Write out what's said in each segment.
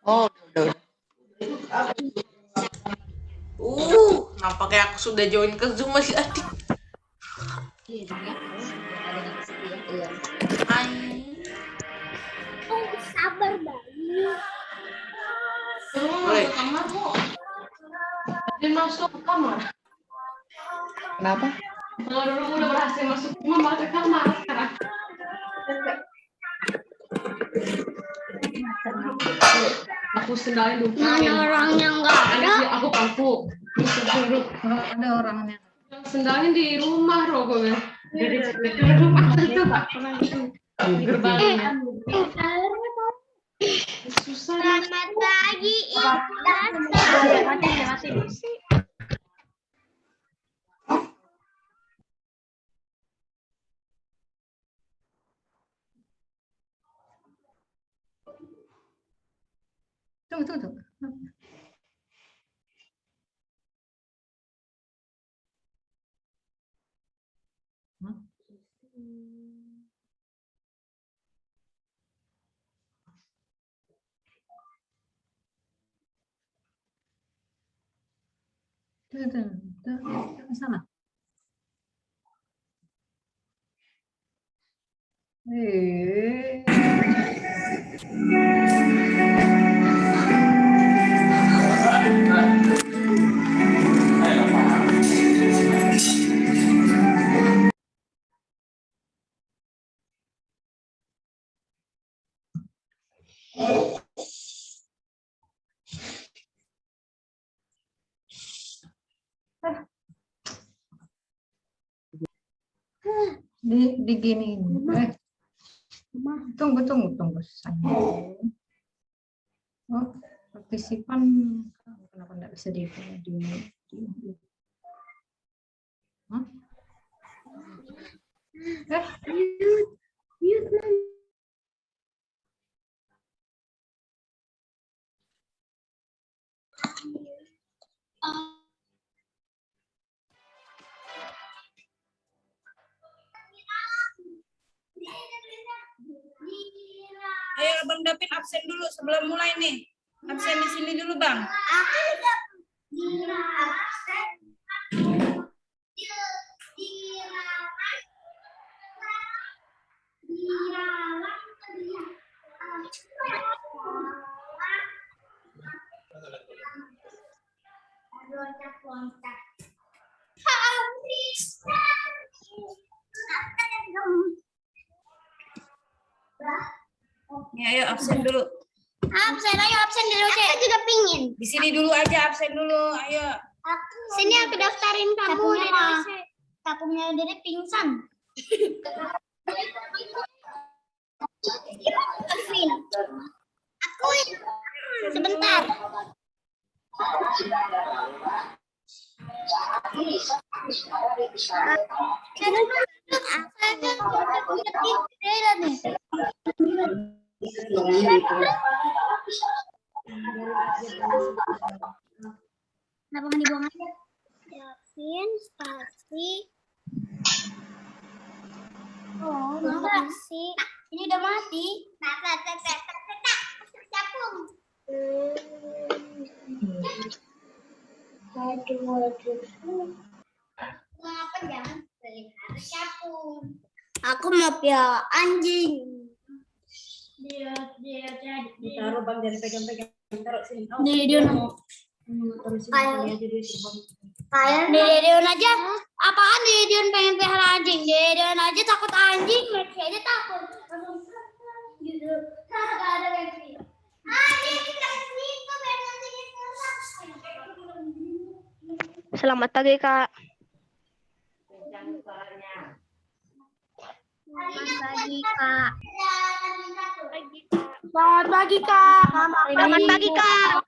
Oh, udah. Nampaknya aku sudah join ke Zoom masih aktif. Hai. Sabar banget. Boleh. Dia masuk ke kamar. Kenapa? Kalau dulu udah berhasil masuk rumah ke kamar sekarang. Aku sendalnya dulu. Mana orangnya nggak ada? Aku paku. Duduk. Ada orangnya. Sendalnya di rumah Rogo. Jadi di rumah itu tak pernah itu. Gerbangnya. Susah. Selamat pagi, Mati. Tunggu. Tuh, sana. Digini. Tunggu sayang. Oh, partisipan kenapa enggak bisa di Hah? Ayo Bang David absen dulu sebelum mulai nih. Absen di sini dulu Bang. Ya, ayo absen dulu. Absen dulu. Saya juga pingin. Di sini dulu aja absen dulu. Ayo. Sini aku daftarin kamu. Capungnya Dede pingsan. Aku sebentar. Kenapa nggak dibuang aja? Davin, spasi. Oh, spasi. Ini udah mati. Capung. Kenapa jangan pelihara capung? Aku mau piara anjing. Dia Taruh Bang, jangan pegang-pegang. Taruh sini. Dia Dion aja. Apaan Dion pengen pelihara anjing? Dion aja takut anjing, Maxi aja takut. Gitu. Enggak ada Maxi. Selamat pagi, Kak. Selamat pagi, Kak. Selamat pagi, Kak. Selamat pagi, Kak.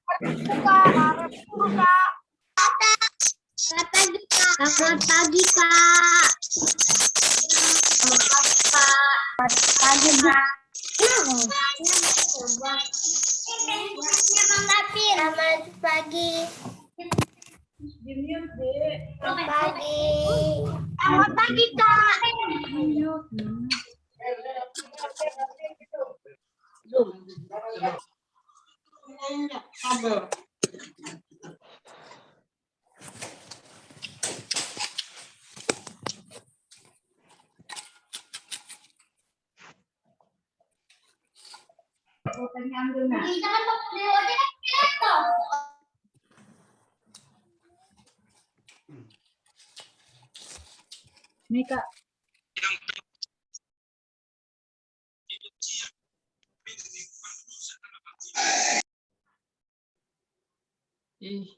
Selamat pagi, Kak. Selamat pagi, Kak. Selamat pagi, Kak. Selamat pagi. Selamat pagi. Selamat pagi, Kak. Kita kan pakai ojek kan. Nih Kak. Ih.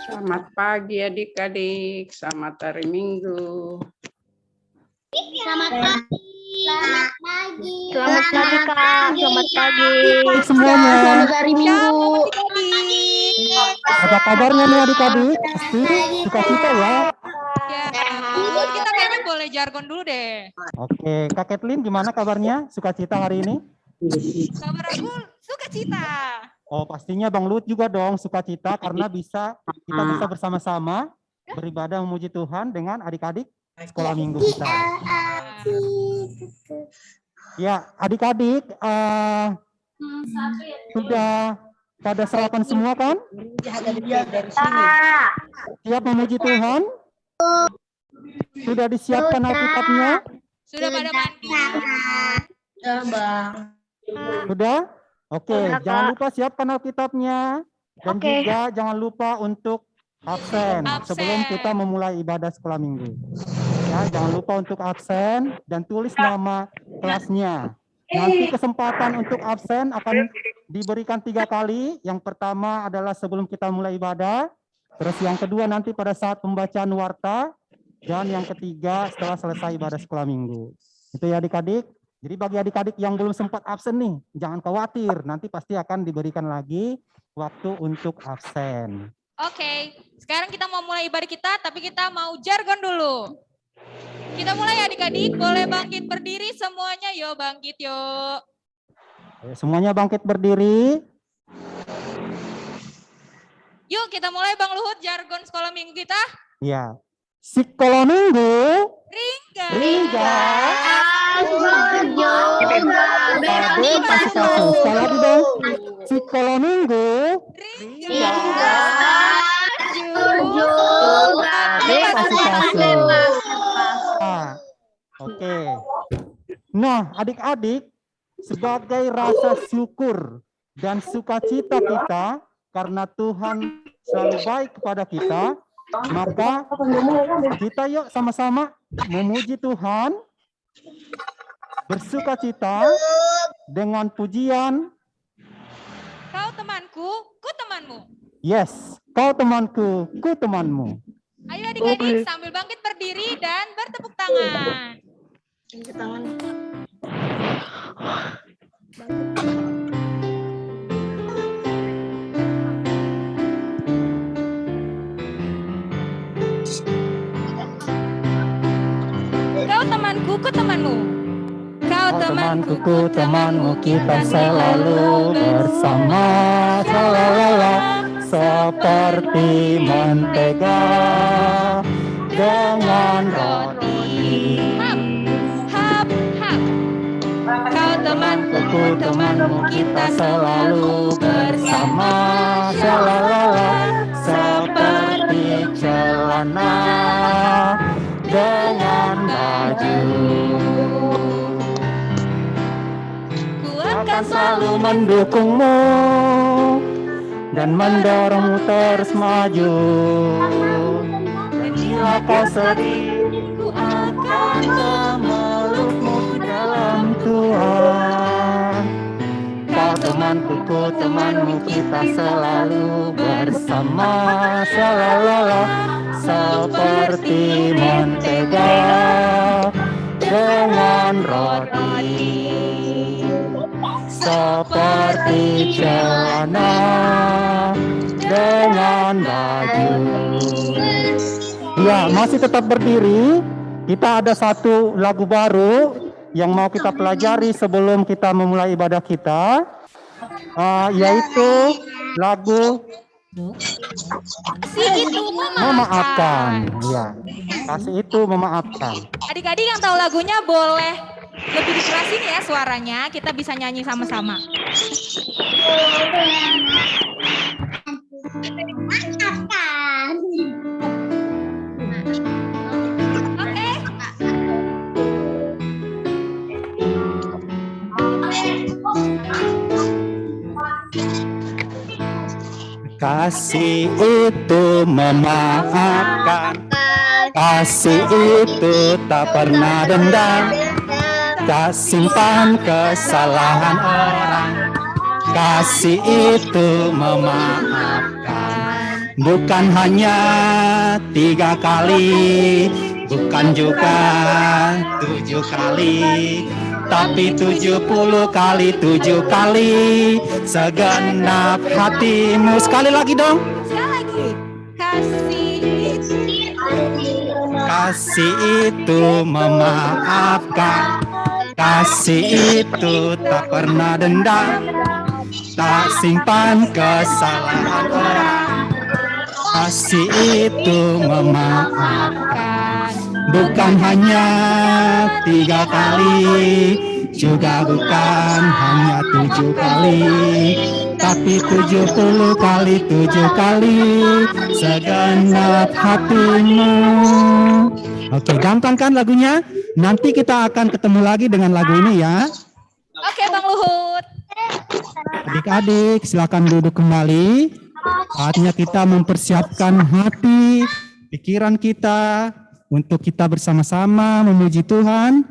Selamat pagi adik-adik, selamat hari Minggu. Selamat pagi. Selamat pagi. Selamat pagi Kak. Selamat pagi. Semuanya. Selamat hari Minggu. Apa kabarnya nih adik-adik? Pasti sukacita ya. Kita kayaknya boleh jargon dulu deh. Oke, Kak Kathleen gimana kabarnya? Sukacita hari ini? Kabar aku sukacita. Oh, pastinya Bang Lut juga dong sukacita karena kita bisa bersama-sama beribadah memuji Tuhan dengan adik-adik sekolah minggu kita. Ya, adik-adik sudah pada sarapan semua kan? Siap memuji Tuhan? Sudah disiapkan Alkitabnya? Sudah pada mandi. Sudah? Oke, jangan lupa siapkan Alkitabnya. Dan juga jangan lupa untuk absen sebelum kita memulai ibadah sekolah minggu. Ya, jangan lupa untuk absen dan tulis nama kelasnya. Nanti kesempatan untuk absen akan diberikan 3 kali. Yang pertama adalah sebelum kita mulai ibadah. Terus yang kedua nanti pada saat pembacaan warta. Dan yang ketiga setelah selesai ibadah sekolah minggu. Itu ya adik-adik. Jadi bagi adik-adik yang belum sempat absen nih, jangan khawatir. Nanti pasti akan diberikan lagi waktu untuk absen. Oke, sekarang kita mau mulai ibadah kita, tapi kita mau jargon dulu. Kita mulai adik-adik, boleh bangkit berdiri semuanya, yuk bangkit yuk. Semuanya bangkit berdiri. Yuk kita mulai Bang Luhut, jargon sekolah minggu kita. Ya, sekolah minggu. Ringga. Sekali lagi dong. Sekolah minggu. Oke. Nah, adik-adik, sebagai rasa syukur dan sukacita kita karena Tuhan selalu baik kepada kita, maka kita yuk sama-sama memuji Tuhan, bersukacita dengan pujian. Kau temanku, ku temanmu. Yes, kau temanku, ku temanmu. Ayo adik-adik sambil bangkit berdiri dan bertepuk tangan. Kau temanku, ku temanmu. Kau temanku, ku temanmu, kita selalu bersama, shalala, seperti mentega dengan roti. hap, hap. Kau temanku, Ku temanmu, kita selalu bersama, shalala, seperti celana dengan baju. ku Akan selalu mendukungmu dan mendorongmu terus maju. Dan bila kau sedih, ku akan memelukmu di dalam Tuhan. Kau temanku, ku temanmu, kita selalu bersama, shalala, seperti mentega dengan roti, seperti celana dengan baju. Ya, masih tetap berdiri. Kita ada satu lagu baru yang mau kita pelajari sebelum kita memulai ibadah kita, yaitu lagu Si itu memaafkan. Ya, kasih itu memaafkan. Adik-adik yang tahu lagunya boleh lebih dikerasin ya suaranya. Kita bisa nyanyi sama-sama. Oke. Kasih itu memaafkan, kasih itu tak pernah dendam, tak simpan kesalahan orang. Kasih itu memaafkan, bukan hanya 3 kali, bukan juga 7 kali, tapi 70 kali 7 kali segenap hatimu. Sekali lagi dong. Sekali lagi. Kasih itu memaafkan, kasih itu tak pernah dendam, tak simpan kesalahan orang. Kasih itu memaafkan, bukan hanya 3 kali, juga bukan hanya 7 kali, tapi 70 kali 7 kali segenap hatimu. Oke, gampang kan lagunya? Nanti kita akan ketemu lagi dengan lagu ini ya. Oke, Bang Luhut. Adik-adik silakan duduk kembali. Saatnya kita mempersiapkan hati, pikiran kita untuk kita bersama-sama memuji Tuhan.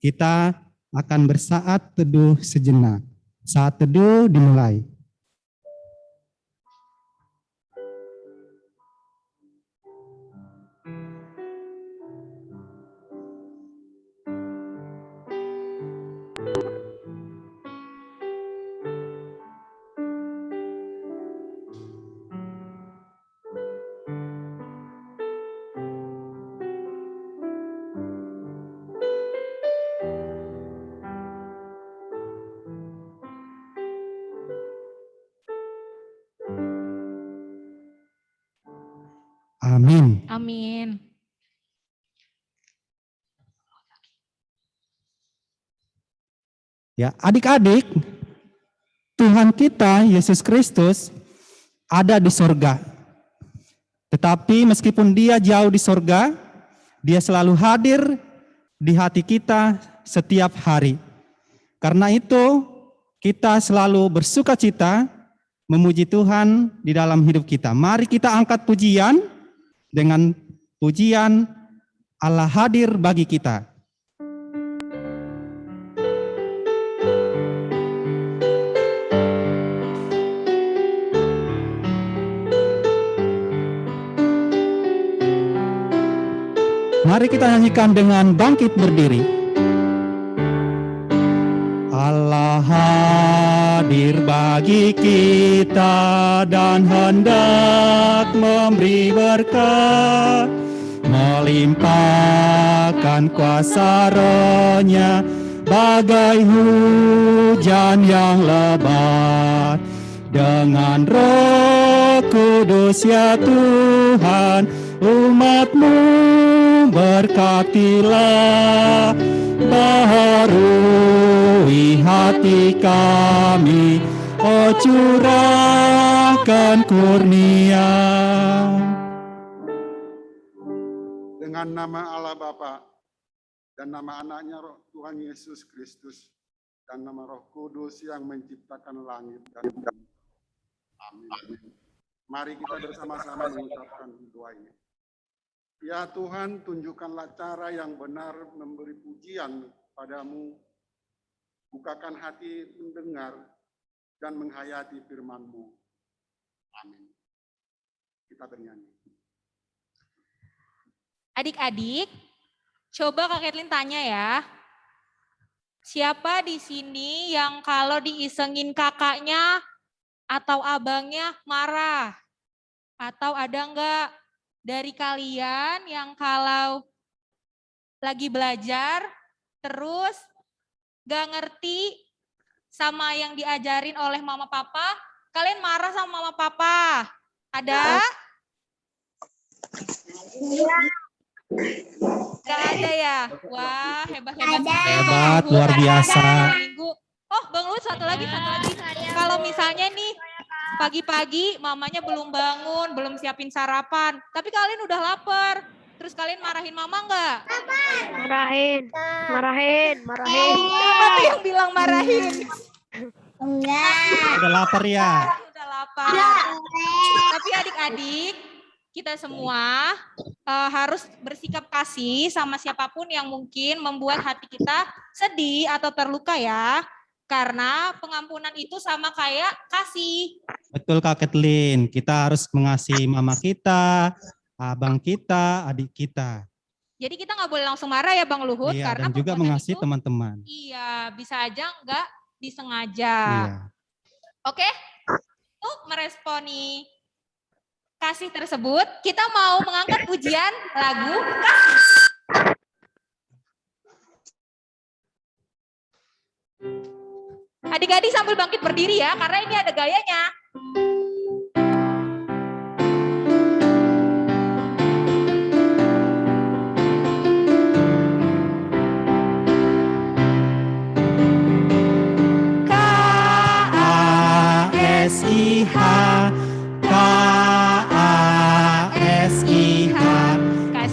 Kita akan bersaat teduh sejenak. Saat teduh dimulai. Amin. Amin. Ya, adik-adik, Tuhan kita Yesus Kristus ada di sorga. Tetapi meskipun dia jauh di sorga, dia selalu hadir di hati kita setiap hari. Karena itu kita selalu bersukacita memuji Tuhan di dalam hidup kita. Mari kita angkat pujian dengan pujian Allah hadir bagi kita. Mari kita nyanyikan dengan bangkit berdiri. Allah hadir bagi kita dan hendak memberi berkat, melimpahkan kuasa Roh-Nya bagai hujan yang lebat. Dengan Roh Kudus ya Tuhan, umat-Mu berkatilah, baharui hati kami, oh curahkan kurnia. Dengan nama Allah Bapa dan nama anaknya Tuhan Yesus Kristus dan nama Roh Kudus yang menciptakan langit dan bumi. Amin. Mari kita bersama-sama mengucapkan doa ini. Ya Tuhan, tunjukkanlah cara yang benar memberi pujian padamu. Bukakan hati mendengar dan menghayati firman-Mu. Amin. Kita bernyanyi. Adik-adik, coba Kak Kathleen tanya ya. Siapa di sini yang kalau diisengin kakaknya atau abangnya marah? Atau ada enggak dari kalian yang kalau lagi belajar terus gak ngerti sama yang diajarin oleh mama papa, kalian marah sama mama papa? Ada? Gak ada ya? Wah, hebat-hebat. Hebat, luar biasa. Oh, Bang Lut, satu lagi. Kalau misalnya nih, pagi-pagi mamanya belum bangun, belum siapin sarapan, tapi kalian udah lapar. Terus kalian marahin mama nggak? Marahin. Siapa tuh yang bilang marahin? Udah lapar ya? Udah lapar. Tapi adik-adik, kita semua harus bersikap kasih sama siapapun yang mungkin membuat hati kita sedih atau terluka ya. Karena pengampunan itu sama kayak kasih. Betul Kak Kathleen, kita harus mengasihi mama kita, abang kita, adik kita. Jadi kita nggak boleh langsung marah ya Bang Luhut. Iya, karena dan juga mengasihi teman-teman. Iya, bisa aja nggak disengaja. Iya. Oke, untuk meresponi kasih tersebut, kita mau mengangkat pujian lagu Kasih. Adik-adik sambil bangkit berdiri ya, karena ini ada gayanya. K-A-S-I-H K-A-S-I-H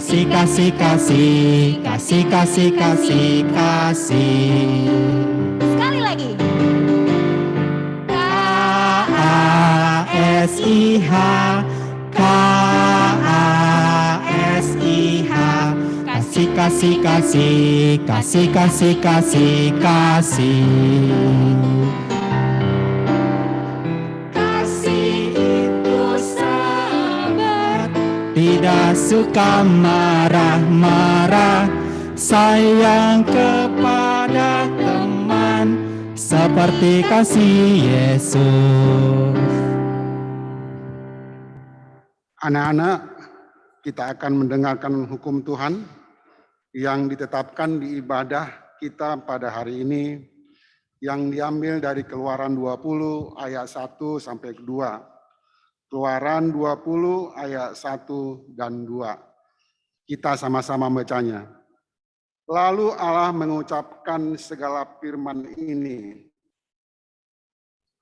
Kasih, kasih, kasih, kasih, kasih, kasih. Sekali lagi. K-A-S-I-H K-A-S-I-H Kasih, kasih, kasih, kasih, kasih, kasih, kasih. Kasih itu sabar, tidak suka marah-marah, sayang kepada teman seperti kasih Yesus. Anak-anak, kita akan mendengarkan hukum Tuhan yang ditetapkan di ibadah kita pada hari ini, yang diambil dari Keluaran 20 ayat 1 sampai 2. Keluaran 20 ayat 1 dan 2. Kita sama-sama bacanya. Lalu Allah mengucapkan segala firman ini.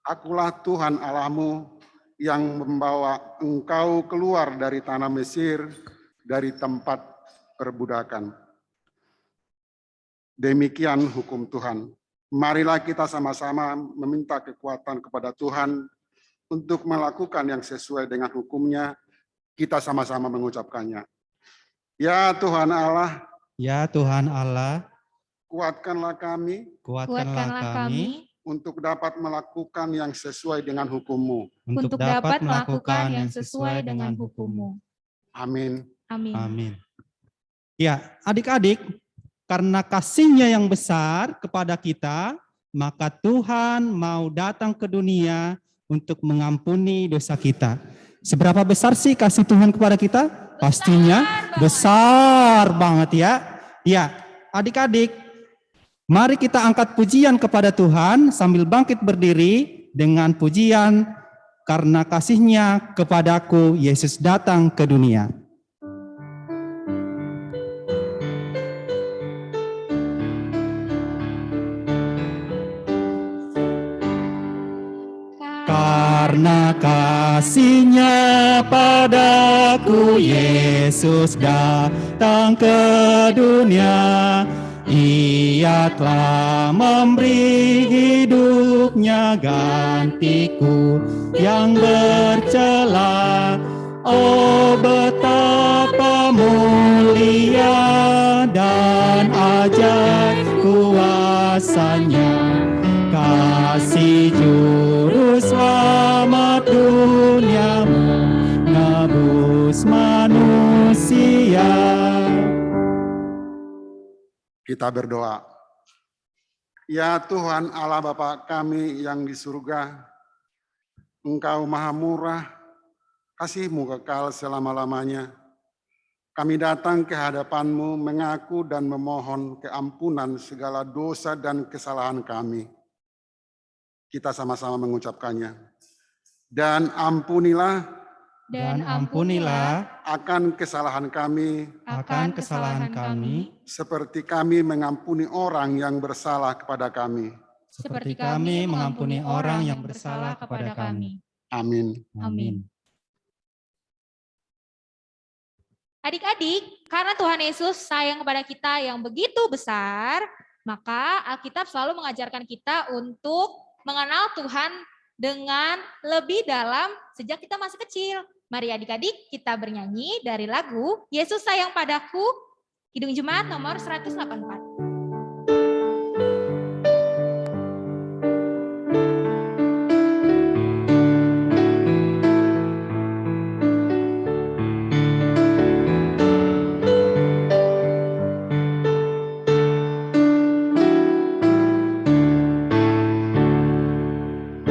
Akulah Tuhan Allahmu yang membawa engkau keluar dari tanah Mesir, dari tempat perbudakan. Demikian hukum Tuhan. Marilah kita sama-sama meminta kekuatan kepada Tuhan untuk melakukan yang sesuai dengan hukum-Nya, kita sama-sama mengucapkannya. Ya Tuhan Allah, Ya Tuhan Allah, kuatkanlah kami kuatkanlah kami untuk dapat melakukan yang sesuai dengan hukum-Mu. untuk dapat melakukan yang sesuai dengan hukum-Mu. Amin. Amin. Amin. Ya, adik-adik, karena kasih-Nya yang besar kepada kita, maka Tuhan mau datang ke dunia untuk mengampuni dosa kita. Seberapa besar sih kasih Tuhan kepada kita? Pastinya besar banget ya. Ya, adik-adik, mari kita angkat pujian kepada Tuhan sambil bangkit berdiri dengan pujian karena kasih-Nya kepadaku, Yesus datang ke dunia. Karena kasih-Nya padaku, Yesus datang ke dunia. Ia telah memberi hidup-Nya gantiku yang bercela. Oh betapa mulia dan ajaib kuasa-Nya, kasih juru selamat dunia menebus manusia. Kita berdoa. Ya Tuhan Allah Bapa kami yang di surga, Engkau maha murah, kasih-Mu kekal selama-lamanya. Kami datang ke hadapan-Mu mengaku dan memohon keampunan segala dosa dan kesalahan kami. Kita sama-sama mengucapkannya. Dan ampunilah akan kesalahan kami seperti kami mengampuni orang yang bersalah kepada kami. Amin. Amin. Adik-adik, karena Tuhan Yesus sayang kepada kita yang begitu besar, maka Alkitab selalu mengajarkan kita untuk mengenal Tuhan dengan lebih dalam sejak kita masih kecil. Mari adik-adik kita bernyanyi dari lagu Yesus Sayang Padaku, Kidung Jemaat nomor 184.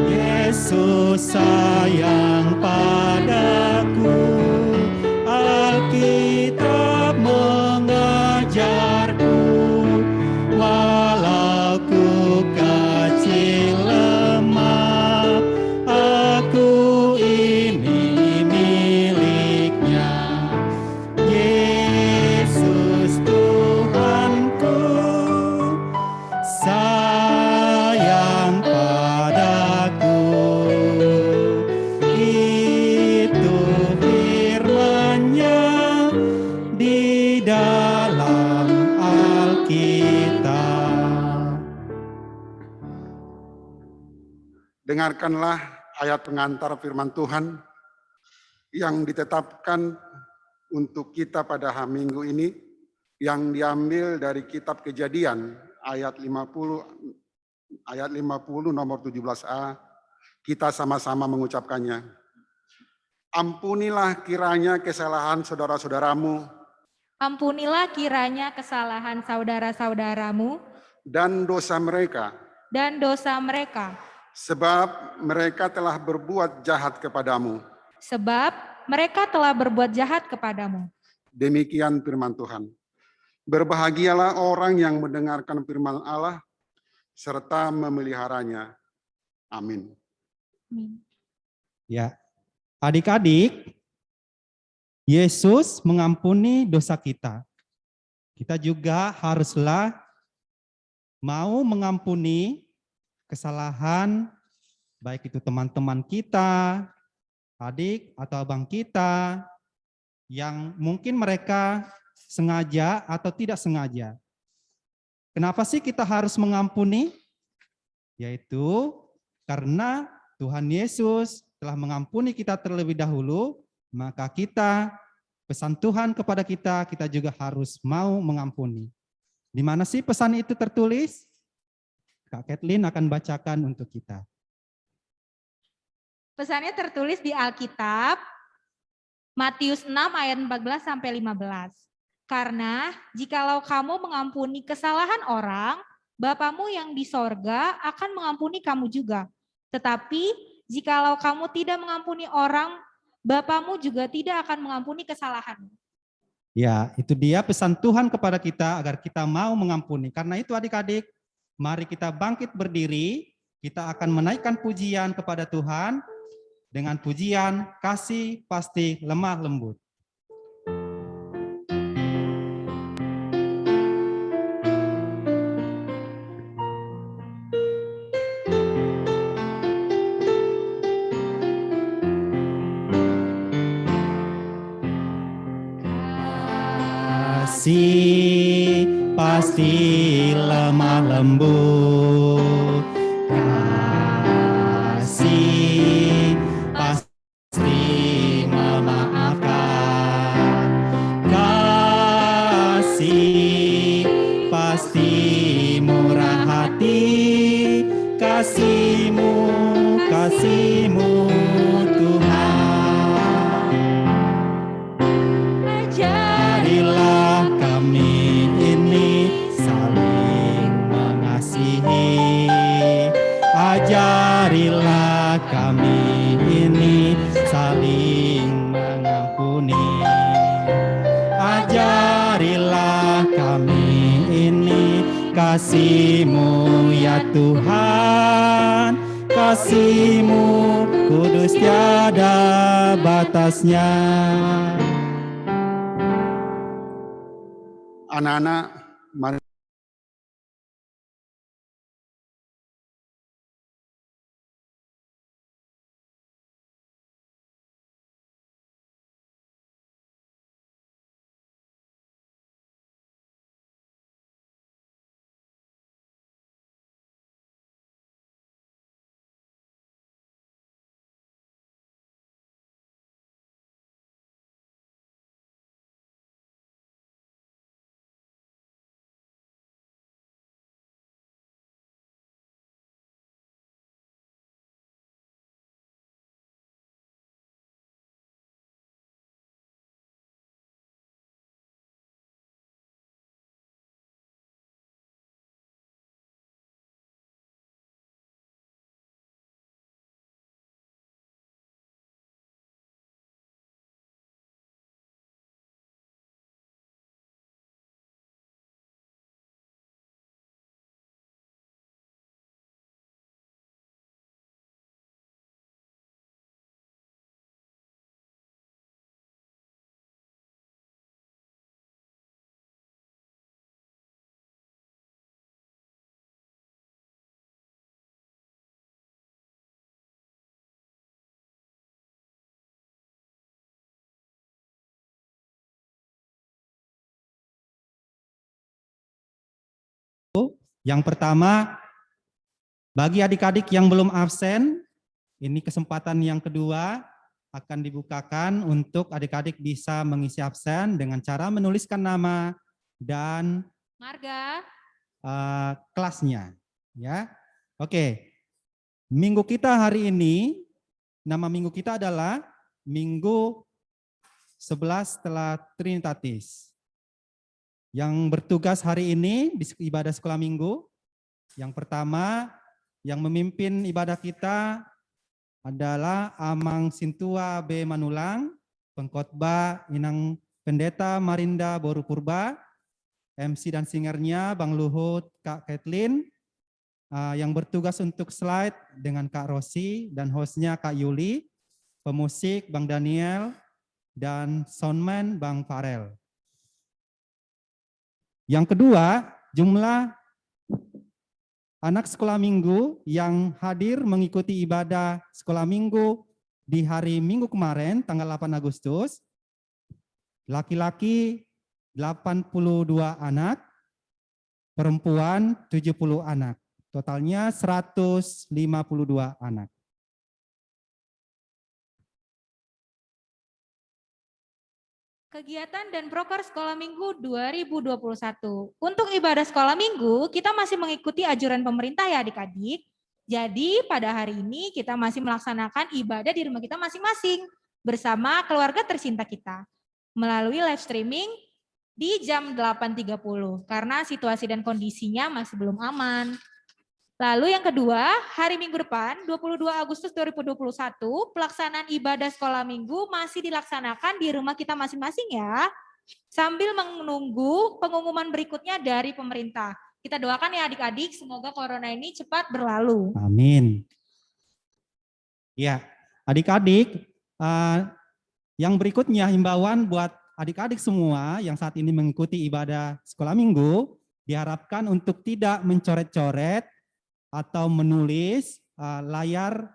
Yesus sayang padaku, Alkitab mengajarku, walau ku kecil lemah, aku ini milik-Nya. Yesus Tuhanku, sayang padaku. Itu firman-Nya di dalam Alkitab. Dengarkanlah ayat pengantar firman Tuhan yang ditetapkan untuk kita pada hari Minggu ini, yang diambil dari kitab Kejadian ayat 50 nomor 17a. Kita sama-sama mengucapkannya. Ampunilah kiranya kesalahan saudara-saudaramu Ampunilah kiranya kesalahan saudara-saudaramu dan dosa mereka, sebab mereka telah berbuat jahat kepadamu. Demikian firman Tuhan. Berbahagialah orang yang mendengarkan firman Allah serta memeliharanya. Amin. Ya, adik-adik, Yesus mengampuni dosa kita. Kita juga haruslah mau mengampuni kesalahan, baik itu teman-teman kita, adik atau abang kita, yang mungkin mereka sengaja atau tidak sengaja. Kenapa sih kita harus mengampuni? Yaitu karena Tuhan Yesus telah mengampuni kita terlebih dahulu, maka kita, pesan Tuhan kepada kita, kita juga harus mau mengampuni. Di mana sih pesan itu tertulis? Kak Kathleen akan bacakan untuk kita. Pesannya tertulis di Alkitab, Matius 6 ayat 14 sampai 15. Karena jikalau kamu mengampuni kesalahan orang, Bapamu yang di sorga akan mengampuni kamu juga. Tetapi jikalau kamu tidak mengampuni orang, Bapamu juga tidak akan mengampuni kesalahanmu. Ya, itu dia pesan Tuhan kepada kita agar kita mau mengampuni. Karena itu adik-adik, mari kita bangkit berdiri, kita akan menaikkan pujian kepada Tuhan dengan pujian kasih pasti lemah lembut. Kasih pasti lemah lembut, kasih pasti memaafkan, kasih pasti murah hati, kasih-Mu Tuhan. Ajarilah kami ini saling mengasihi, ajarilah kami ini saling mengampuni, ajarilah kami ini kasih-Mu ya Tuhan, kasih-Mu kudus tiada batasnya. Anak-anak, mari yang pertama, bagi adik-adik yang belum absen, ini kesempatan yang kedua akan dibukakan untuk adik-adik bisa mengisi absen dengan cara menuliskan nama dan Marga. Kelasnya. Ya, oke. Minggu kita hari ini, nama minggu kita adalah Minggu 11 setelah Trinitatis. Yang bertugas hari ini di ibadah sekolah minggu, yang pertama yang memimpin ibadah kita adalah Amang Sintua B. Manulang, pengkhotbah Inang Pendeta Marinda Boru Purba, MC dan singernya Bang Luhut, Kak Kathleen, yang bertugas untuk slide dengan Kak Rosi dan hostnya Kak Yuli, pemusik Bang Daniel, dan soundman Bang Farel. Yang kedua, jumlah anak sekolah minggu yang hadir mengikuti ibadah sekolah minggu di hari Minggu kemarin, tanggal 8 Agustus, laki-laki 82 anak, perempuan 70 anak. Totalnya 152 anak. Kegiatan dan proker sekolah minggu 2021. Untuk ibadah sekolah minggu, kita masih mengikuti anjuran pemerintah ya adik-adik. Jadi pada hari ini kita masih melaksanakan ibadah di rumah kita masing-masing bersama keluarga tercinta kita melalui live streaming di jam 8.30 karena situasi dan kondisinya masih belum aman. Lalu yang kedua, hari Minggu depan 22 Agustus 2021 pelaksanaan ibadah sekolah minggu masih dilaksanakan di rumah kita masing-masing ya. Sambil menunggu pengumuman berikutnya dari pemerintah. Kita doakan ya adik-adik semoga corona ini cepat berlalu. Amin. Ya, adik-adik, yang berikutnya himbauan buat adik-adik semua yang saat ini mengikuti ibadah sekolah minggu diharapkan untuk tidak mencoret-coret atau menulis layar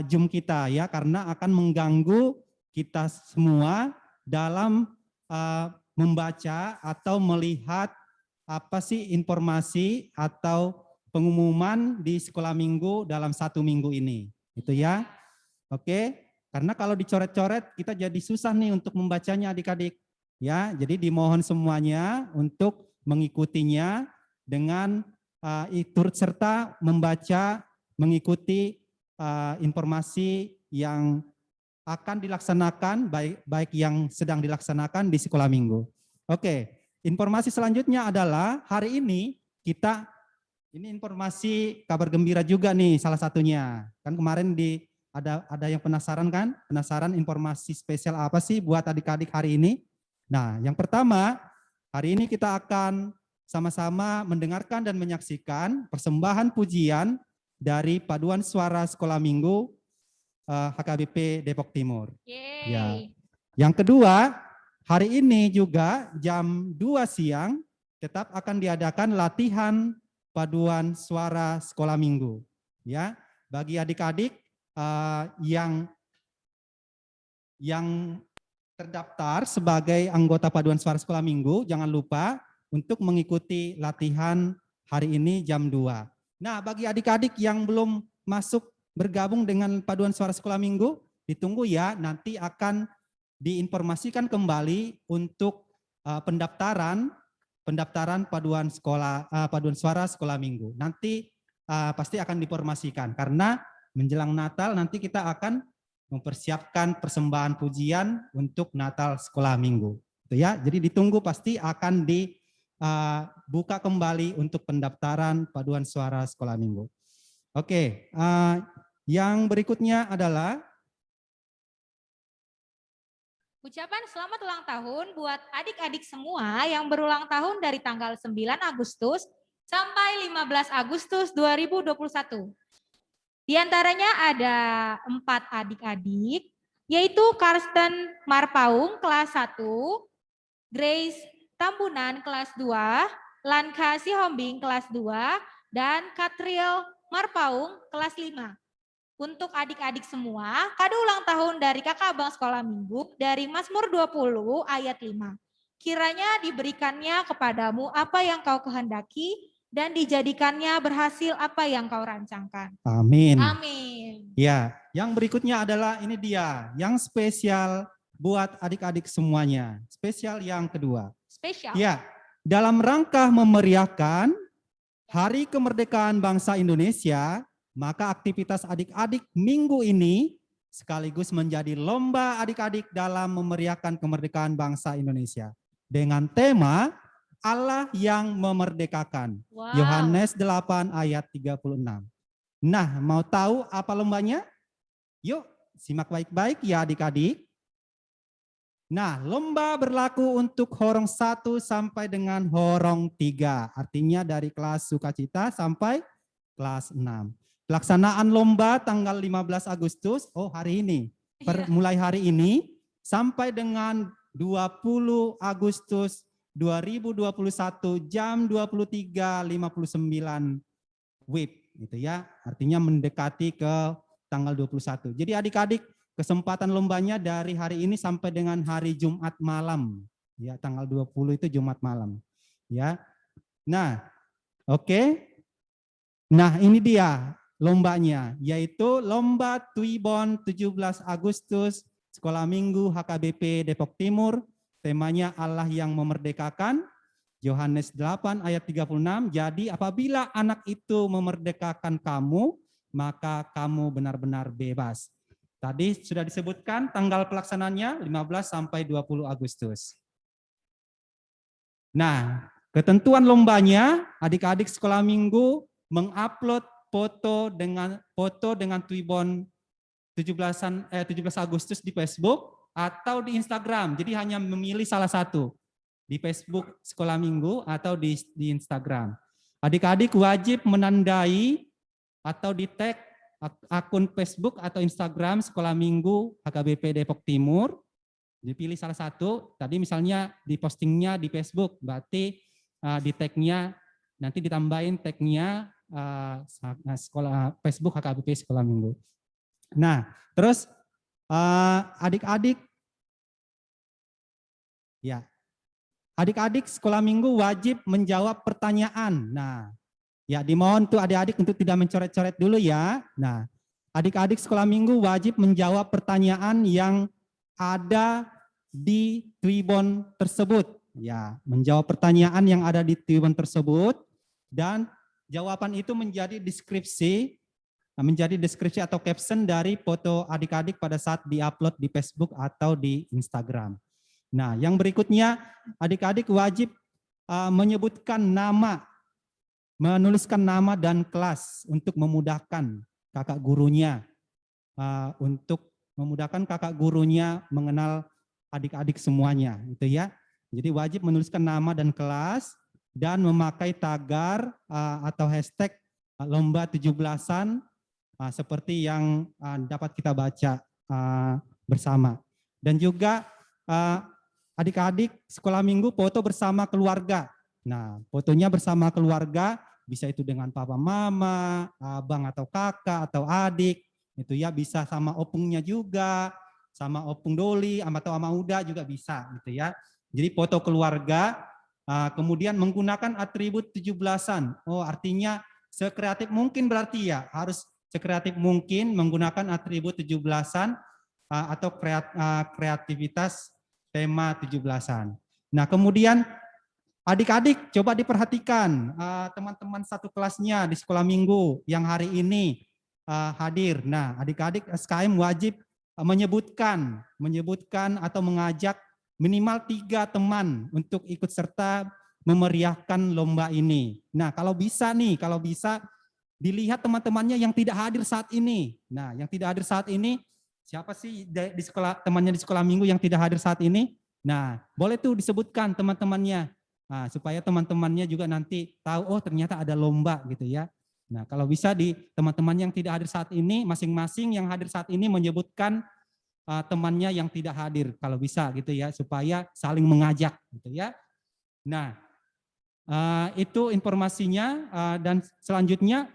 Zoom kita ya, karena akan mengganggu kita semua dalam membaca atau melihat apa sih informasi atau pengumuman di sekolah minggu dalam 1 minggu ini. Itu ya. Oke, karena kalau dicoret-coret kita jadi susah nih untuk membacanya adik-adik. Ya, jadi dimohon semuanya untuk mengikutinya dengan turut serta membaca, mengikuti informasi yang akan dilaksanakan, baik yang sedang dilaksanakan di sekolah minggu. Oke, informasi selanjutnya adalah hari ini ini informasi kabar gembira juga nih salah satunya. Kan kemarin ada yang penasaran kan? Penasaran informasi spesial apa sih buat adik-adik hari ini? Nah, yang pertama, hari ini kita akan sama-sama mendengarkan dan menyaksikan persembahan pujian dari Paduan Suara Sekolah Minggu HKBP Depok Timur. Ya. Yang kedua, hari ini juga jam 2 siang tetap akan diadakan latihan Paduan Suara Sekolah Minggu. Ya, bagi adik-adik yang terdaftar sebagai anggota Paduan Suara Sekolah Minggu, jangan lupa untuk mengikuti latihan hari ini jam 2. Nah, bagi adik-adik yang belum masuk bergabung dengan Paduan Suara Sekolah Minggu, ditunggu ya, nanti akan diinformasikan kembali untuk pendaftaran Paduan Suara Sekolah Minggu. Nanti pasti akan diinformasikan karena menjelang Natal nanti kita akan mempersiapkan persembahan pujian untuk Natal Sekolah Minggu. Itu ya, jadi ditunggu pasti akan buka kembali untuk pendaftaran Paduan Suara Sekolah Minggu. Oke, yang berikutnya adalah ucapan selamat ulang tahun buat adik-adik semua yang berulang tahun dari tanggal 9 Agustus sampai 15 Agustus 2021. Di antaranya ada 4 adik-adik, yaitu Karsten Marpaung kelas 1, Grace Tambunan kelas 2, Lanka Sihombing kelas 2, dan Katril Marpaung kelas 5. Untuk adik-adik semua, kado ulang tahun dari kakak abang sekolah minggu dari Mazmur 20 ayat 5. Kiranya diberikannya kepadamu apa yang kau kehendaki dan dijadikannya berhasil apa yang kau rancangkan. Amin. Amin. Ya, yang berikutnya adalah ini dia, yang spesial buat adik-adik semuanya. Spesial yang kedua. Spesial. Ya, dalam rangka memeriahkan Hari Kemerdekaan Bangsa Indonesia, maka aktivitas adik-adik minggu ini sekaligus menjadi lomba adik-adik dalam memeriahkan kemerdekaan bangsa Indonesia. Dengan tema Allah yang memerdekakan. Wow. Yohanes 8 ayat 36. Nah, mau tahu apa lombanya? Yuk, simak baik-baik ya adik-adik. Nah, lomba berlaku untuk horong 1 sampai dengan horong 3. Artinya dari kelas sukacita sampai kelas 6. Pelaksanaan lomba tanggal 15 Agustus, hari ini. Mulai hari ini sampai dengan 20 Agustus 2021 jam 23.59 WIB gitu ya. Artinya mendekati ke tanggal 21. Jadi adik-adik, kesempatan lombanya dari hari ini sampai dengan hari Jumat malam. Ya, tanggal 20 itu Jumat malam. Ya. Nah, oke. Nah, ini dia lombanya, yaitu lomba Tuibon 17 Agustus Sekolah Minggu HKBP Depok Timur temanya Allah yang memerdekakan, Yohanes 8 ayat 36. Jadi apabila anak itu memerdekakan kamu, maka kamu benar-benar bebas. Tadi sudah disebutkan tanggal pelaksanaannya 15 sampai 20 Agustus. Nah, ketentuan lombanya, adik-adik sekolah minggu mengupload foto dengan Twibbon 17 Agustus di Facebook atau di Instagram. Jadi hanya memilih salah satu, di Facebook sekolah minggu atau di Instagram. Adik-adik wajib menandai atau di tag akun Facebook atau Instagram sekolah minggu HKBP Depok Timur. Dipilih salah satu, tadi misalnya di postingnya di Facebook, berarti di tagnya nanti ditambahin tagnya sekolah Facebook HKBP sekolah minggu. Nah, terus adik-adik sekolah minggu wajib menjawab pertanyaan. Nah, ya dimohon tuh adik-adik untuk tidak mencoret-coret dulu ya. Nah, adik-adik sekolah minggu wajib menjawab pertanyaan yang ada di Twibbon tersebut. Ya, menjawab pertanyaan yang ada di Twibbon tersebut dan jawaban itu menjadi deskripsi atau caption dari foto adik-adik pada saat diupload di Facebook atau di Instagram. Nah, yang berikutnya adik-adik wajib menyebutkan nama, menuliskan nama dan kelas untuk memudahkan kakak gurunya, mengenal adik-adik semuanya, itu ya. Jadi wajib menuliskan nama dan kelas dan memakai tagar atau hashtag lomba 17-an seperti yang dapat kita baca bersama. Dan juga adik-adik sekolah minggu foto bersama keluarga. Nah, fotonya bersama keluarga bisa itu dengan papa mama, abang atau kakak atau adik, itu ya, bisa sama opungnya juga, sama opung Doli atau ama Uda juga bisa, gitu ya. Jadi foto keluarga, kemudian menggunakan atribut 17-an. Oh, artinya sekreatif mungkin berarti ya, harus sekreatif mungkin menggunakan atribut 17-an atau kreativitas tema 17-an. Nah, kemudian adik-adik coba diperhatikan teman-teman satu kelasnya di sekolah minggu yang hari ini hadir. Nah, adik-adik SKM wajib menyebutkan atau mengajak minimal 3 teman untuk ikut serta memeriahkan lomba ini. Nah, kalau bisa dilihat teman-temannya yang tidak hadir saat ini. Nah, yang tidak hadir saat ini siapa sih di sekolah, temannya di sekolah minggu yang tidak hadir saat ini? Nah, boleh tuh disebutkan teman-temannya. Nah, supaya teman-temannya juga nanti tahu, oh ternyata ada lomba gitu ya. Nah, kalau bisa di teman-teman yang tidak hadir saat ini, masing-masing yang hadir saat ini menyebutkan temannya yang tidak hadir. Kalau bisa gitu ya, supaya saling mengajak gitu ya. Nah, itu informasinya dan selanjutnya.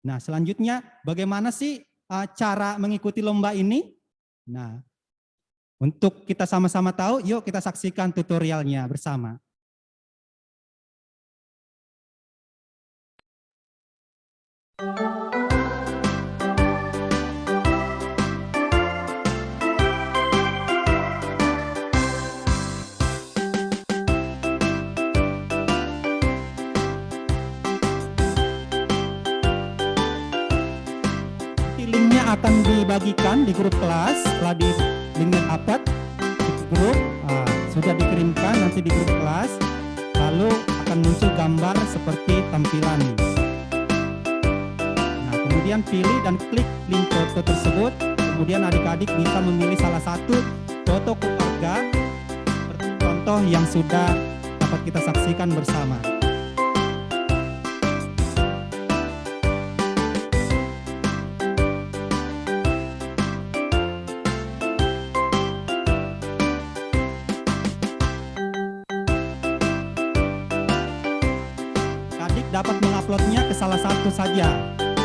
Nah, selanjutnya bagaimana sih cara mengikuti lomba ini? Nah, untuk kita sama-sama tahu, yuk kita saksikan tutorialnya bersama. Akan dibagikan di grup kelas setelah di link dapat di grup sudah dikirimkan nanti di grup kelas, lalu akan muncul gambar seperti tampilan. Nah, kemudian pilih dan klik link foto tersebut, kemudian adik-adik bisa memilih salah satu foto keluarga seperti contoh yang sudah dapat kita saksikan bersama. Dapat menguploadnya ke salah satu saja,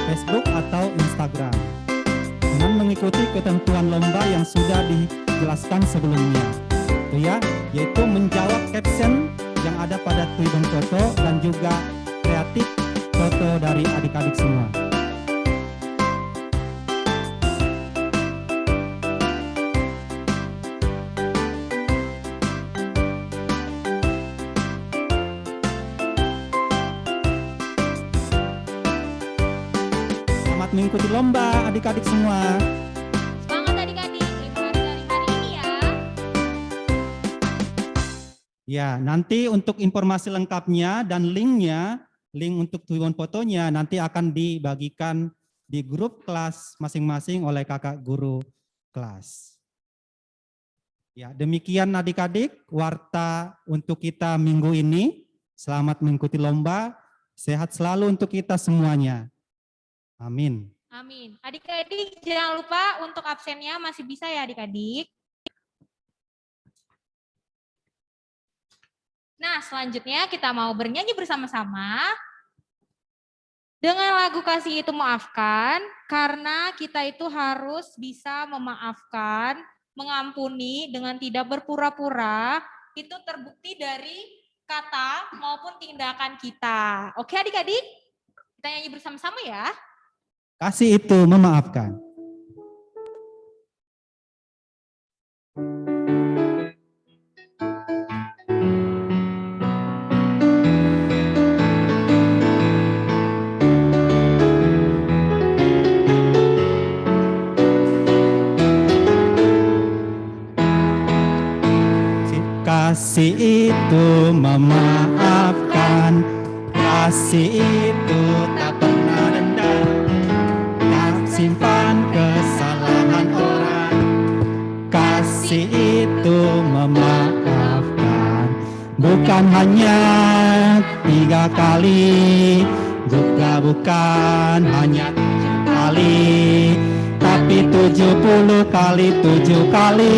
Facebook atau Instagram, dengan mengikuti ketentuan lomba yang sudah dijelaskan sebelumnya, itu ya, yaitu menjawab caption yang ada pada Twibbon foto dan juga kreatif foto dari adik-adik semua. mengikuti lomba adik-adik semua. Semangat adik-adik, hari ini ya. Ya, nanti untuk informasi lengkapnya dan linknya, link untuk tujuan fotonya nanti akan dibagikan di grup kelas masing-masing oleh kakak guru kelas. Ya, demikian adik-adik warta untuk kita minggu ini. Selamat mengikuti lomba, sehat selalu untuk kita semuanya. Amin. Amin. Adik-adik jangan lupa untuk absennya masih bisa ya adik-adik. Nah, selanjutnya kita mau bernyanyi bersama-sama dengan lagu Kasih Itu Maafkan, karena kita itu harus bisa memaafkan, mengampuni dengan tidak berpura-pura, itu terbukti dari kata maupun tindakan kita. Oke adik-adik? Kita nyanyi bersama-sama ya. Kasih itu memaafkan. Kasih itu memaafkan, kasih itu tak pernah dendam, tak simpan kesalahan orang. Kasih itu memaafkan, bukan hanya 3 kali, juga bukan hanya 7 kali, tapi 70 kali 7 kali.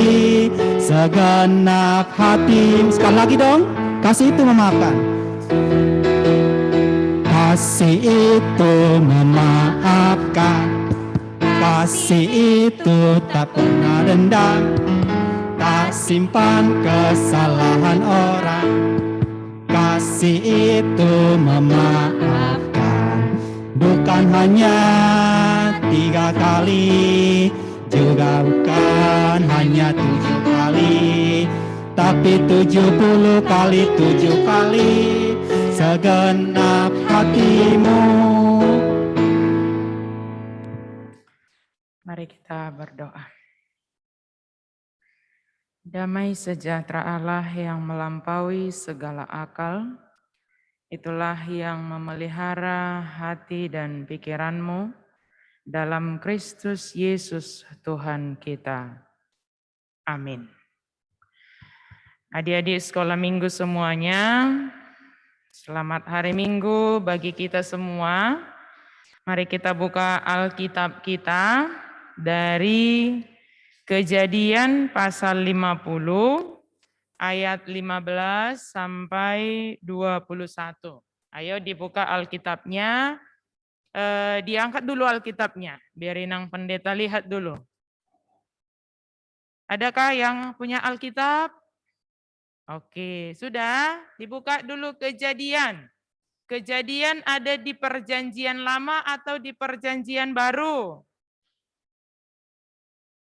Segenap hati. Sekali lagi dong. Kasih itu memaafkan. Kasih itu memaafkan. Kasih itu tak pernah dendam, tak simpan kesalahan orang. Kasih itu memaafkan, bukan hanya 3 kali, juga bukan hanya 7 kali, tapi 70 kali 7 kali. Segenap hatimu. Mari kita berdoa. Damai sejahtera Allah yang melampaui segala akal, itulah yang memelihara hati dan pikiranmu dalam Kristus Yesus Tuhan kita. Amin. Adik-adik sekolah minggu semuanya, selamat hari Minggu bagi kita semua. Mari kita buka Alkitab kita dari Kejadian pasal 50 ayat 15 sampai 21. Ayo dibuka Alkitabnya. Diangkat dulu Alkitabnya, biar Inang Pendeta lihat dulu. Adakah yang punya Alkitab? Oke, sudah dibuka dulu Kejadian. Kejadian ada di Perjanjian Lama atau di Perjanjian Baru?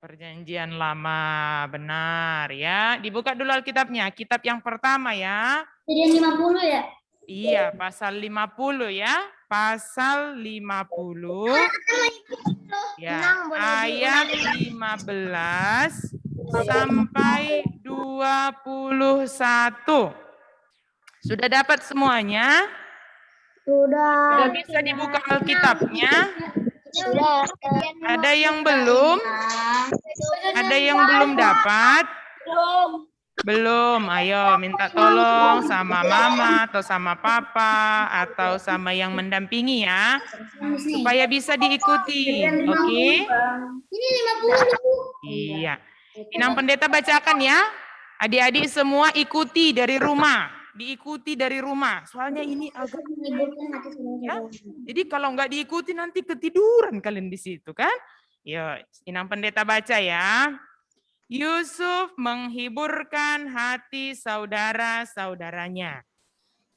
Perjanjian Lama, benar ya. Dibuka dulu Alkitabnya, kitab yang pertama ya. Kejadian 50 ya? Iya, pasal 50 ya. Pasal 50 ya, ayat 15 sampai 21. Sudah dapat semuanya? Sudah. Sudah bisa dibuka Alkitabnya? Sudah. Ada yang belum? Ada yang belum dapat? Belum, ayo minta tolong sama mama atau sama papa atau sama yang mendampingi ya, supaya bisa diikuti, oke? Ini 50. Iya, Inang Pendeta bacakan ya, adik-adik semua ikuti dari rumah, diikuti dari rumah, soalnya ini agak ya. Jadi kalau nggak diikuti nanti ketiduran kalian di situ kan? Yuk, Inang Pendeta baca ya. Yusuf menghiburkan hati saudara-saudaranya.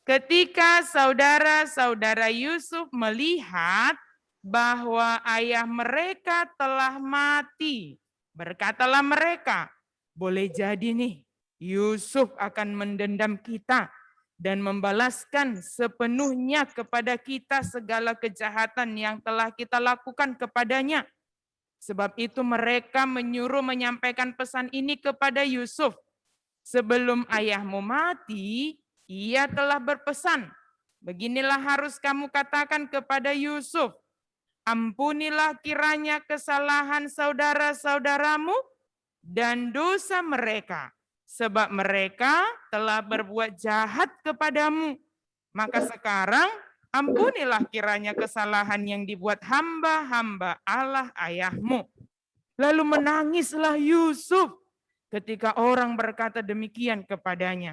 Ketika saudara-saudara Yusuf melihat bahwa ayah mereka telah mati, berkatalah mereka, boleh jadi nih Yusuf akan mendendam kita dan membalaskan sepenuhnya kepada kita segala kejahatan yang telah kita lakukan kepadanya. Sebab itu mereka menyuruh menyampaikan pesan ini kepada Yusuf. Sebelum ayahmu mati, ia telah berpesan, beginilah harus kamu katakan kepada Yusuf, ampunilah kiranya kesalahan saudara-saudaramu dan dosa mereka, sebab mereka telah berbuat jahat kepadamu. Maka sekarang ampunilah kiranya kesalahan yang dibuat hamba-hamba Allah ayahmu. Lalu menangislah Yusuf ketika orang berkata demikian kepadanya.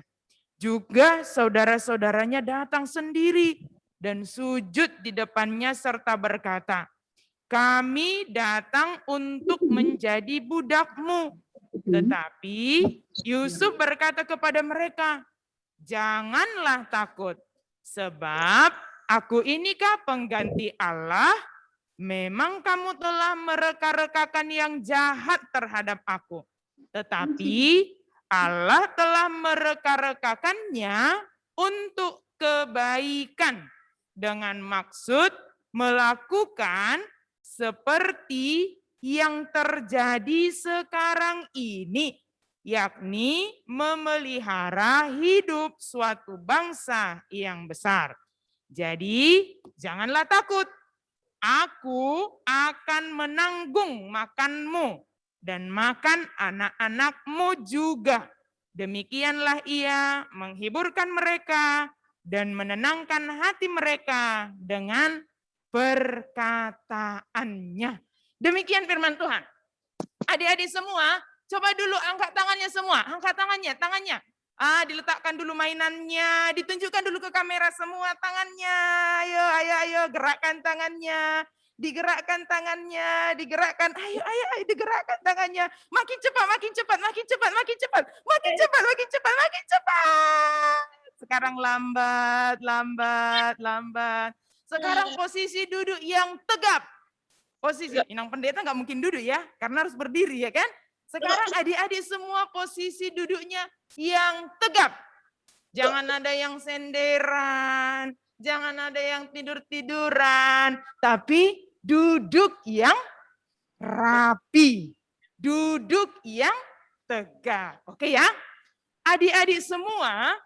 Juga saudara-saudaranya datang sendiri dan sujud di depannya serta berkata, kami datang untuk menjadi budakmu. Tetapi Yusuf berkata kepada mereka, janganlah takut, sebab aku inikah pengganti Allah? Memang kamu telah mereka-rekakan yang jahat terhadap aku. Tetapi Allah telah mereka-rekakannya untuk kebaikan dengan maksud melakukan seperti yang terjadi sekarang ini, yakni memelihara hidup suatu bangsa yang besar. Jadi janganlah takut, aku akan menanggung makanmu dan makan anak-anakmu juga. Demikianlah ia menghiburkan mereka dan menenangkan hati mereka dengan perkataannya. Demikian firman Tuhan. Adik-adik semua, coba dulu angkat tangannya semua. Angkat tangannya. Diletakkan dulu mainannya, ditunjukkan dulu ke kamera semua tangannya. Ayo, gerakkan tangannya. Digerakkan tangannya, digerakkan. Ayo, digerakkan tangannya. Makin cepat. Sekarang lambat. Sekarang posisi duduk yang tegap. Posisi, Inang Pendeta nggak mungkin duduk ya, karena harus berdiri ya kan. Sekarang adik-adik semua posisi duduknya yang tegap. Jangan ada yang senderan, jangan ada yang tidur-tiduran, tapi duduk yang rapi, duduk yang tegak. Oke ya? Adik-adik semua,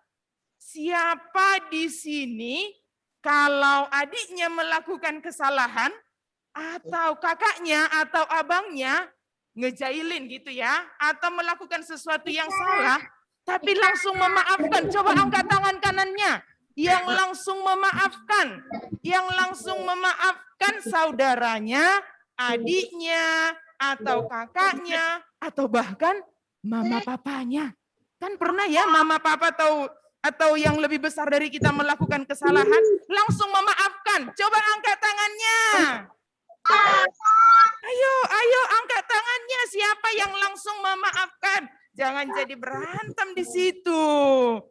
siapa di sini kalau adiknya melakukan kesalahan, atau kakaknya atau abangnya ngejailin gitu ya, atau melakukan sesuatu yang salah, tapi langsung memaafkan. Coba angkat tangan kanannya. Yang langsung memaafkan saudaranya, adiknya, atau kakaknya, atau bahkan mama papanya. Kan pernah ya mama papa atau yang lebih besar dari kita melakukan kesalahan, langsung memaafkan. Coba angkat tangannya. Ayo angkat tangannya, siapa yang langsung memaafkan? Jangan jadi berantem di situ.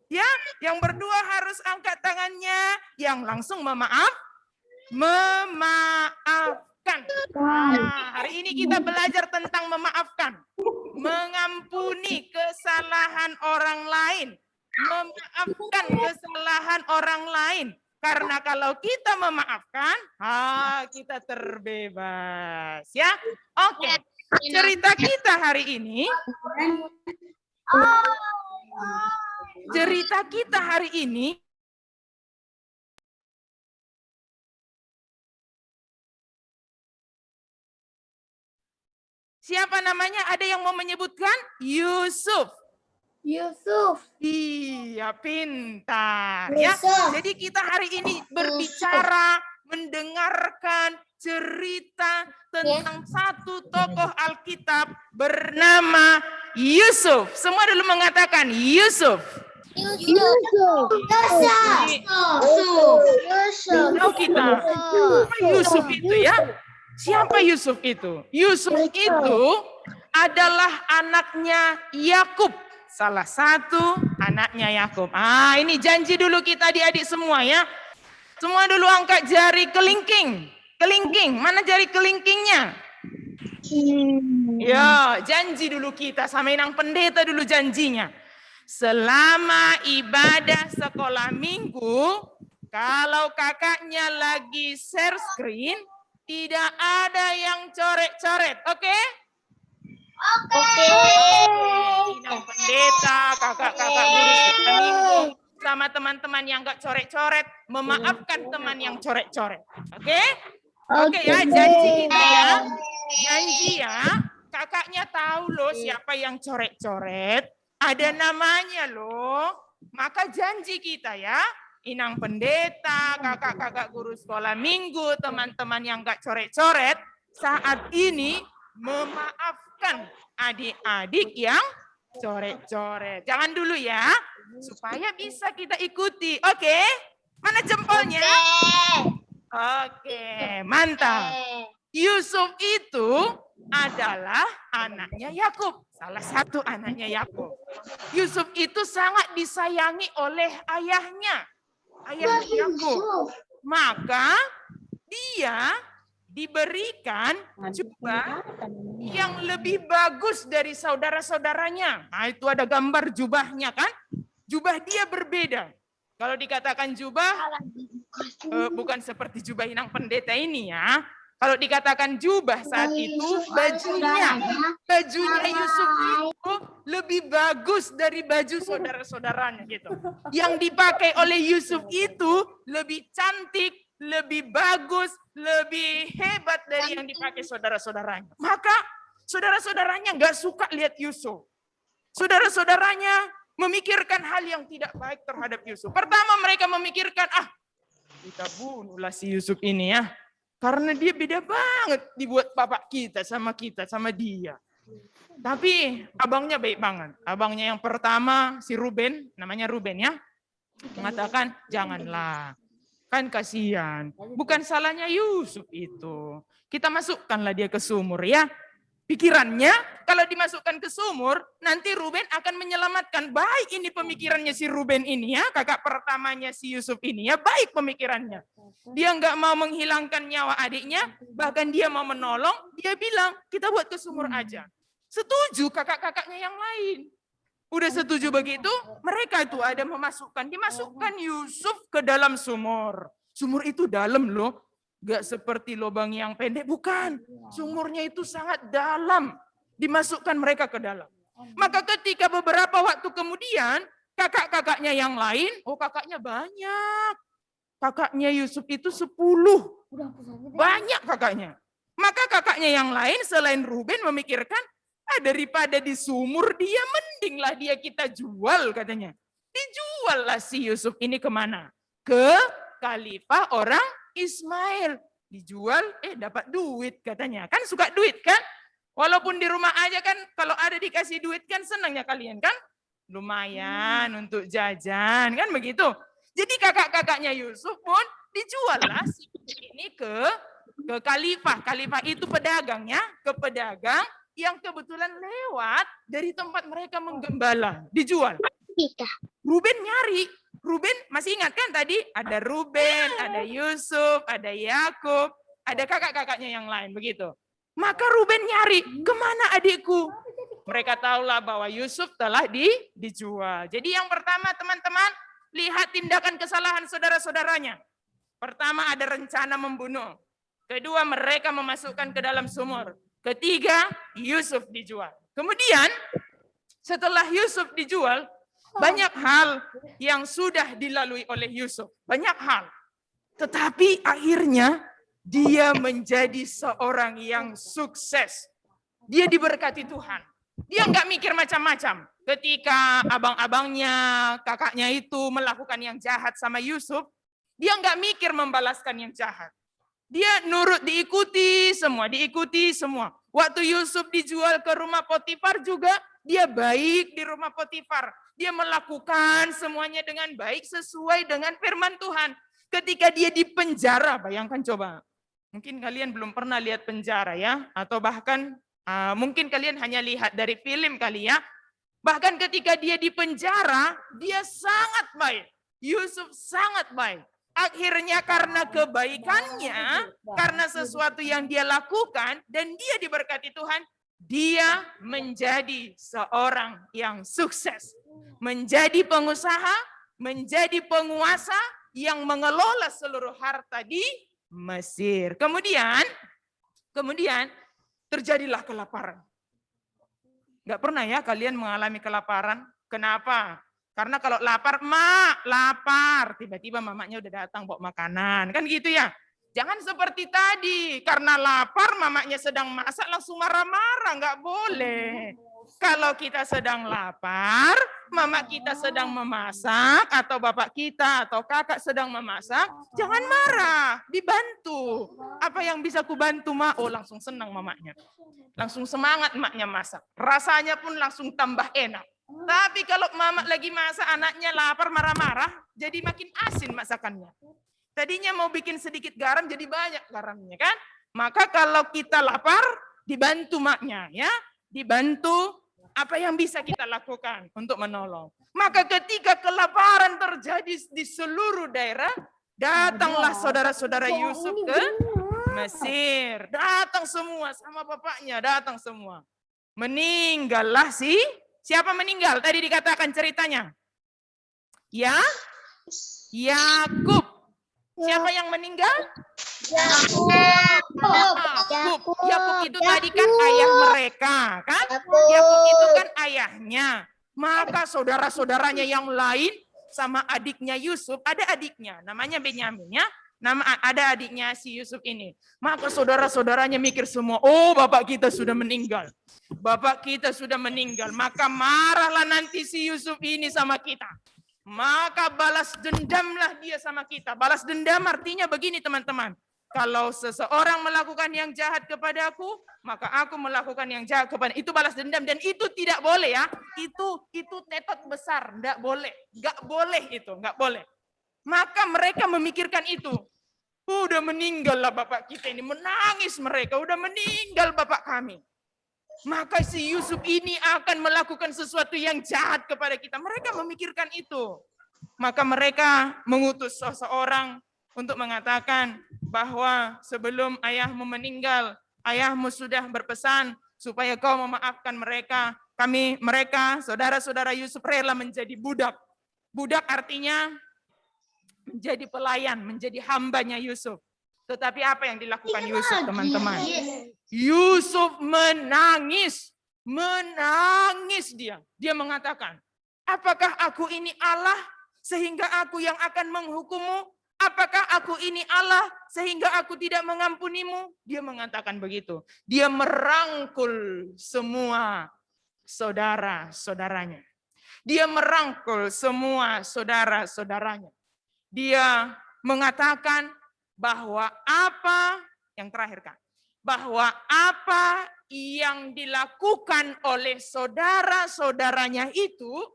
Ya, yang berdua harus angkat tangannya, yang langsung memaafkan. Hari ini kita belajar tentang memaafkan. Mengampuni kesalahan orang lain. Memaafkan kesalahan orang lain. Karena kalau kita memaafkan, kita terbebas, ya. Oke, cerita kita hari ini. Siapa namanya? Ada yang mau menyebutkan? Yusuf. Iya, pintar. Ya. Jadi kita hari ini berbicara, mendengarkan cerita tentang satu tokoh Alkitab bernama Yusuf. Semua dulu mengatakan Yusuf. Tahu kita Yusuf itu ya? Siapa Yusuf itu? Yusuf itu adalah anaknya Yakub. Salah satu anaknya Yakub. Ini janji dulu kita adik-adik semua ya. Semua dulu angkat jari kelingking. Kelingking, mana jari kelingkingnya? Ya, janji dulu kita sama Inang Pendeta dulu janjinya. selama ibadah sekolah minggu, kalau kakaknya lagi share screen, tidak ada yang coret-coret, oke? Oke. Inang pendeta, kakak-kakak guru sekolah minggu, sama teman-teman yang nggak coret-coret, memaafkan teman yang coret-coret, oke? Oke ya, janji kita ya. Janji ya, kakaknya tahu loh siapa yang coret-coret, ada namanya loh. Maka janji kita ya, Inang pendeta, kakak-kakak guru sekolah minggu, teman-teman yang gak coret-coret, saat ini memaafkan adik-adik yang coret-coret. Jangan dulu ya, supaya bisa kita ikuti. Oke? Mana jempolnya? Oke, mantap. Yusuf itu adalah anaknya Yakub, salah satu anaknya Yakub. Yusuf itu sangat disayangi oleh ayahnya, ayah Yakub. Maka dia diberikan jubah yang lebih bagus dari saudara-saudaranya. Nah, itu ada gambar jubahnya kan? Jubah dia berbeda. Kalau dikatakan jubah, bukan seperti jubah Inang pendeta ini ya. Kalau dikatakan jubah saat itu, bajunya Yusuf itu lebih bagus dari baju saudara-saudaranya gitu. Yang dipakai oleh Yusuf itu lebih cantik, lebih bagus, lebih hebat dari yang dipakai saudara-saudaranya. Maka saudara-saudaranya nggak suka lihat Yusuf. Saudara-saudaranya memikirkan hal yang tidak baik terhadap Yusuf. Pertama mereka memikirkan, kita bunuhlah si Yusuf ini ya. Karena dia beda banget dibuat bapak kita, sama dia. Tapi abangnya baik banget. Abangnya yang pertama, si Ruben, namanya Ruben ya. Mengatakan, janganlah. Kan kasihan. Bukan salahnya Yusuf itu. Kita masukkanlah dia ke sumur ya. Pikirannya, kalau dimasukkan ke sumur, nanti Ruben akan menyelamatkan. Baik ini pemikirannya si Ruben ini ya, kakak pertamanya si Yusuf ini ya, baik pemikirannya. Dia nggak mau menghilangkan nyawa adiknya, bahkan dia mau menolong, dia bilang, kita buat ke sumur aja. Setuju kakak-kakaknya yang lain. Udah setuju begitu, mereka itu ada dimasukkan Yusuf ke dalam sumur. Sumur itu dalam loh. Gak seperti lubang yang pendek, bukan. Sumurnya itu sangat dalam. Dimasukkan mereka ke dalam. Maka ketika beberapa waktu kemudian, kakak-kakaknya yang lain, kakaknya banyak. Kakaknya Yusuf itu 10. Banyak kakaknya. Maka kakaknya yang lain selain Ruben memikirkan, daripada di sumur dia, mendinglah dia kita jual katanya. Dijuallah si Yusuf ini kemana? Ke khalifah orang Ismail. Dijual, dapat duit katanya. Kan suka duit kan? Walaupun di rumah aja kan, kalau ada dikasih duit kan senangnya kalian kan? Lumayan untuk jajan, kan begitu. Jadi kakak-kakaknya Yusuf pun dijuallah si ini ke khalifah. Khalifah itu pedagangnya, ke pedagang yang kebetulan lewat dari tempat mereka menggembala. Dijual. Ruben nyari. Ruben, masih ingat kan tadi? Ada Ruben, ada Yusuf, ada Yakub, ada kakak-kakaknya yang lain, begitu. Maka Ruben nyari, kemana adikku? Mereka tahulah bahwa Yusuf telah dijual. Jadi yang pertama teman-teman, lihat tindakan kesalahan saudara-saudaranya. Pertama ada rencana membunuh. Kedua mereka memasukkan ke dalam sumur. Ketiga, Yusuf dijual. Kemudian setelah Yusuf dijual, banyak hal yang sudah dilalui oleh Yusuf. Banyak hal. Tetapi akhirnya dia menjadi seorang yang sukses. Dia diberkati Tuhan. Dia nggak mikir macam-macam. Ketika abang-abangnya, kakaknya itu melakukan yang jahat sama Yusuf, dia nggak mikir membalaskan yang jahat. Dia nurut, diikuti semua. Waktu Yusuf dijual ke rumah Potifar juga, dia baik di rumah Potifar. Dia melakukan semuanya dengan baik sesuai dengan firman Tuhan. Ketika dia di penjara, bayangkan coba. Mungkin kalian belum pernah lihat penjara ya, atau bahkan mungkin kalian hanya lihat dari film kali ya. Bahkan ketika dia di penjara, dia sangat baik. Yusuf sangat baik. Akhirnya karena kebaikannya, karena sesuatu yang dia lakukan, dan dia diberkati Tuhan, dia menjadi seorang yang sukses, menjadi pengusaha, menjadi penguasa yang mengelola seluruh harta di Mesir. Kemudian terjadilah kelaparan. Nggak pernah ya kalian mengalami kelaparan? Kenapa? Karena kalau lapar, mak, lapar. Tiba-tiba mamanya udah datang bawa makanan. Kan gitu ya? Jangan seperti tadi. Karena lapar, mamanya sedang masak, langsung marah-marah. Nggak boleh. Kalau kita sedang lapar, mama kita sedang memasak, atau bapak kita, atau kakak sedang memasak, jangan marah. Dibantu. Apa yang bisa ku bantu, mak? Oh, langsung senang mamanya. Langsung semangat maknya masak. Rasanya pun langsung tambah enak. Tapi kalau mama lagi masak, anaknya lapar, marah-marah, jadi makin asin masakannya. Tadinya mau bikin sedikit garam, jadi banyak garamnya kan? Maka kalau kita lapar, dibantu maknya ya. Dibantu apa yang bisa kita lakukan untuk menolong. Maka ketika kelaparan terjadi di seluruh daerah, datanglah saudara-saudara Yusuf ke Mesir. Datang semua sama bapaknya, datang semua. Meninggallah siapa meninggal? Tadi dikatakan ceritanya. Ya? Yakub. Siapa yang meninggal? Yakub. Yakub itu tadi kan ayah mereka, kan? Yakub itu kan ayahnya. Maka saudara-saudaranya yang lain sama adiknya Yusuf, ada adiknya namanya Benyamin ya. Ada adiknya si Yusuf ini. Maka saudara-saudaranya mikir semua, oh bapak kita sudah meninggal. Bapak kita sudah meninggal. Maka marahlah nanti si Yusuf ini sama kita. Maka balas dendamlah dia sama kita. Balas dendam artinya begini teman-teman. Kalau seseorang melakukan yang jahat kepadaku, maka aku melakukan yang jahat kepada. Itu balas dendam dan itu tidak boleh ya. Itu tetot besar, enggak boleh. Enggak boleh itu, enggak boleh. Maka mereka memikirkan itu. Udah meninggal lah bapak kita ini. Menangis mereka. Udah meninggal bapak kami. Maka si Yusuf ini akan melakukan sesuatu yang jahat kepada kita. Mereka memikirkan itu. Maka mereka mengutus seseorang untuk mengatakan bahwa sebelum ayahmu meninggal, ayahmu sudah berpesan supaya kau memaafkan mereka. Mereka, saudara-saudara Yusuf rela menjadi budak. Budak artinya menjadi pelayan, menjadi hambanya Yusuf. Tetapi apa yang dilakukan Yusuf, teman-teman? Yusuf menangis. Menangis dia. Dia mengatakan, apakah aku ini Allah sehingga aku yang akan menghukummu? Apakah aku ini Allah sehingga aku tidak mengampunimu? Dia mengatakan begitu. Dia merangkul semua saudara-saudaranya. Dia merangkul semua saudara-saudaranya. Dia mengatakan bahwa apa yang terakhir kan, bahwa apa yang dilakukan oleh saudara-saudaranya itu,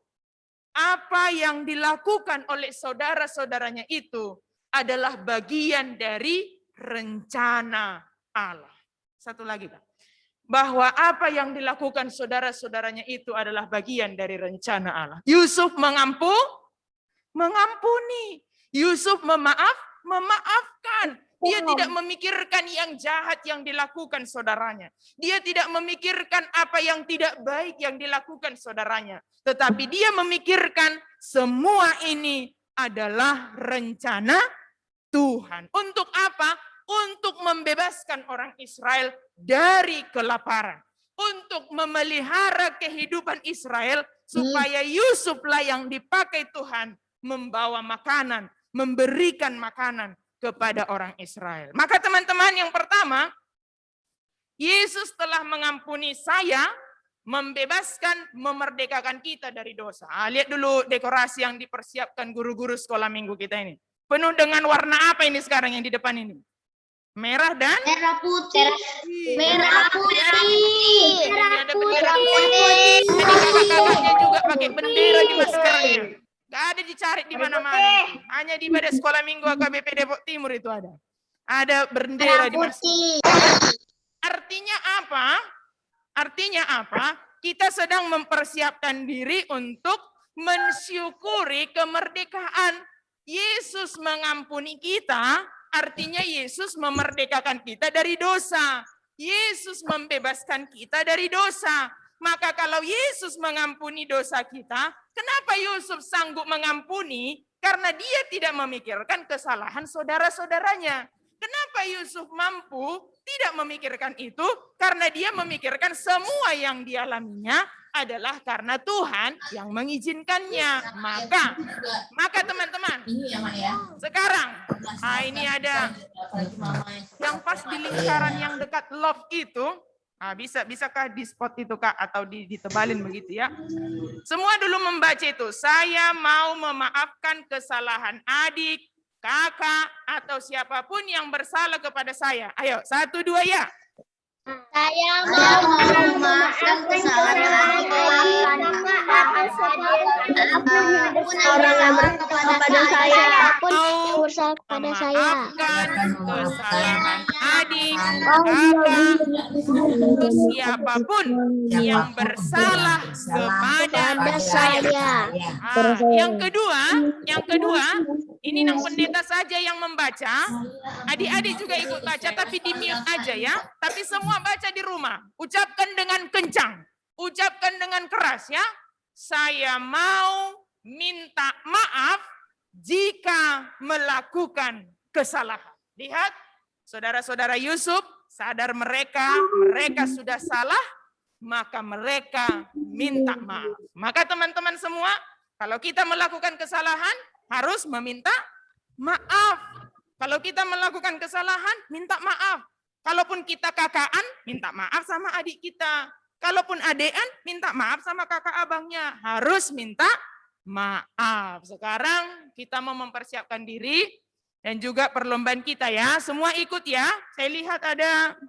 apa yang dilakukan oleh saudara-saudaranya itu adalah bagian dari rencana Allah. Satu lagi Pak, bahwa apa yang dilakukan saudara-saudaranya itu adalah bagian dari rencana Allah. Yusuf mengampuni. Yusuf memaafkan. Dia tidak memikirkan yang jahat yang dilakukan saudaranya. Dia tidak memikirkan apa yang tidak baik yang dilakukan saudaranya. Tetapi dia memikirkan semua ini adalah rencana Tuhan. Untuk apa? Untuk membebaskan orang Israel dari kelaparan. Untuk memelihara kehidupan Israel supaya Yusuflah yang dipakai Tuhan membawa makanan, memberikan makanan kepada orang Israel. Maka teman-teman, yang pertama, Yesus telah mengampuni saya, membebaskan, memerdekakan kita dari dosa. Lihat dulu dekorasi yang dipersiapkan guru-guru sekolah minggu kita ini. Penuh dengan warna apa ini sekarang yang di depan ini? Merah dan? Merah putih. Merah putih. Ada bendera putih. Jadi kakak-kakaknya juga pakai bendera di maskernya. Gak ada dicari di mana-mana. Hanya di pada sekolah minggu AKBP Depok Timur itu ada. Ada bendera di masker. Artinya apa? Artinya apa? Kita sedang mempersiapkan diri untuk mensyukuri kemerdekaan. Yesus mengampuni kita, artinya Yesus memerdekakan kita dari dosa. Yesus membebaskan kita dari dosa. Maka kalau Yesus mengampuni dosa kita, kenapa Yusuf sanggup mengampuni? Karena dia tidak memikirkan kesalahan saudara-saudaranya. Kenapa Yusuf mampu tidak memikirkan itu? Karena dia memikirkan semua yang dialaminya adalah karena Tuhan yang mengizinkannya. Maka teman-teman, sekarang ini ada yang pas di lingkaran yang dekat love itu. Bisakah di spot itu Kak atau ditebalin begitu ya? Semua dulu membaca itu. Saya mau memaafkan kesalahan adik, kakak, atau siapapun yang bersalah kepada saya. Ayo, 1, 2 ya. Saya mau memaafkan kesalahan orang yang bersalah kepada saya. Kepada saya. Memaafkan kesalahan adik, kakak, atau siapapun yang bersalah kepada saya. Yang kedua, ini nang pendeta saja yang membaca. Adik-adik juga ikut baca, tapi di mute aja ya. Tapi semua baca di rumah. Ucapkan dengan kencang. Ucapkan dengan keras ya. Saya mau minta maaf jika melakukan kesalahan. Lihat, saudara-saudara Yusuf sadar mereka sudah salah, maka mereka minta maaf. Maka teman-teman semua, kalau kita melakukan kesalahan, harus meminta maaf. Kalau kita melakukan kesalahan, minta maaf. Kalaupun kita kakaan, minta maaf sama adik kita. Kalaupun adean, minta maaf sama kakak abangnya. Harus minta maaf. Sekarang kita mau mempersiapkan diri dan juga perlombaan kita ya. Semua ikut ya. Saya lihat ada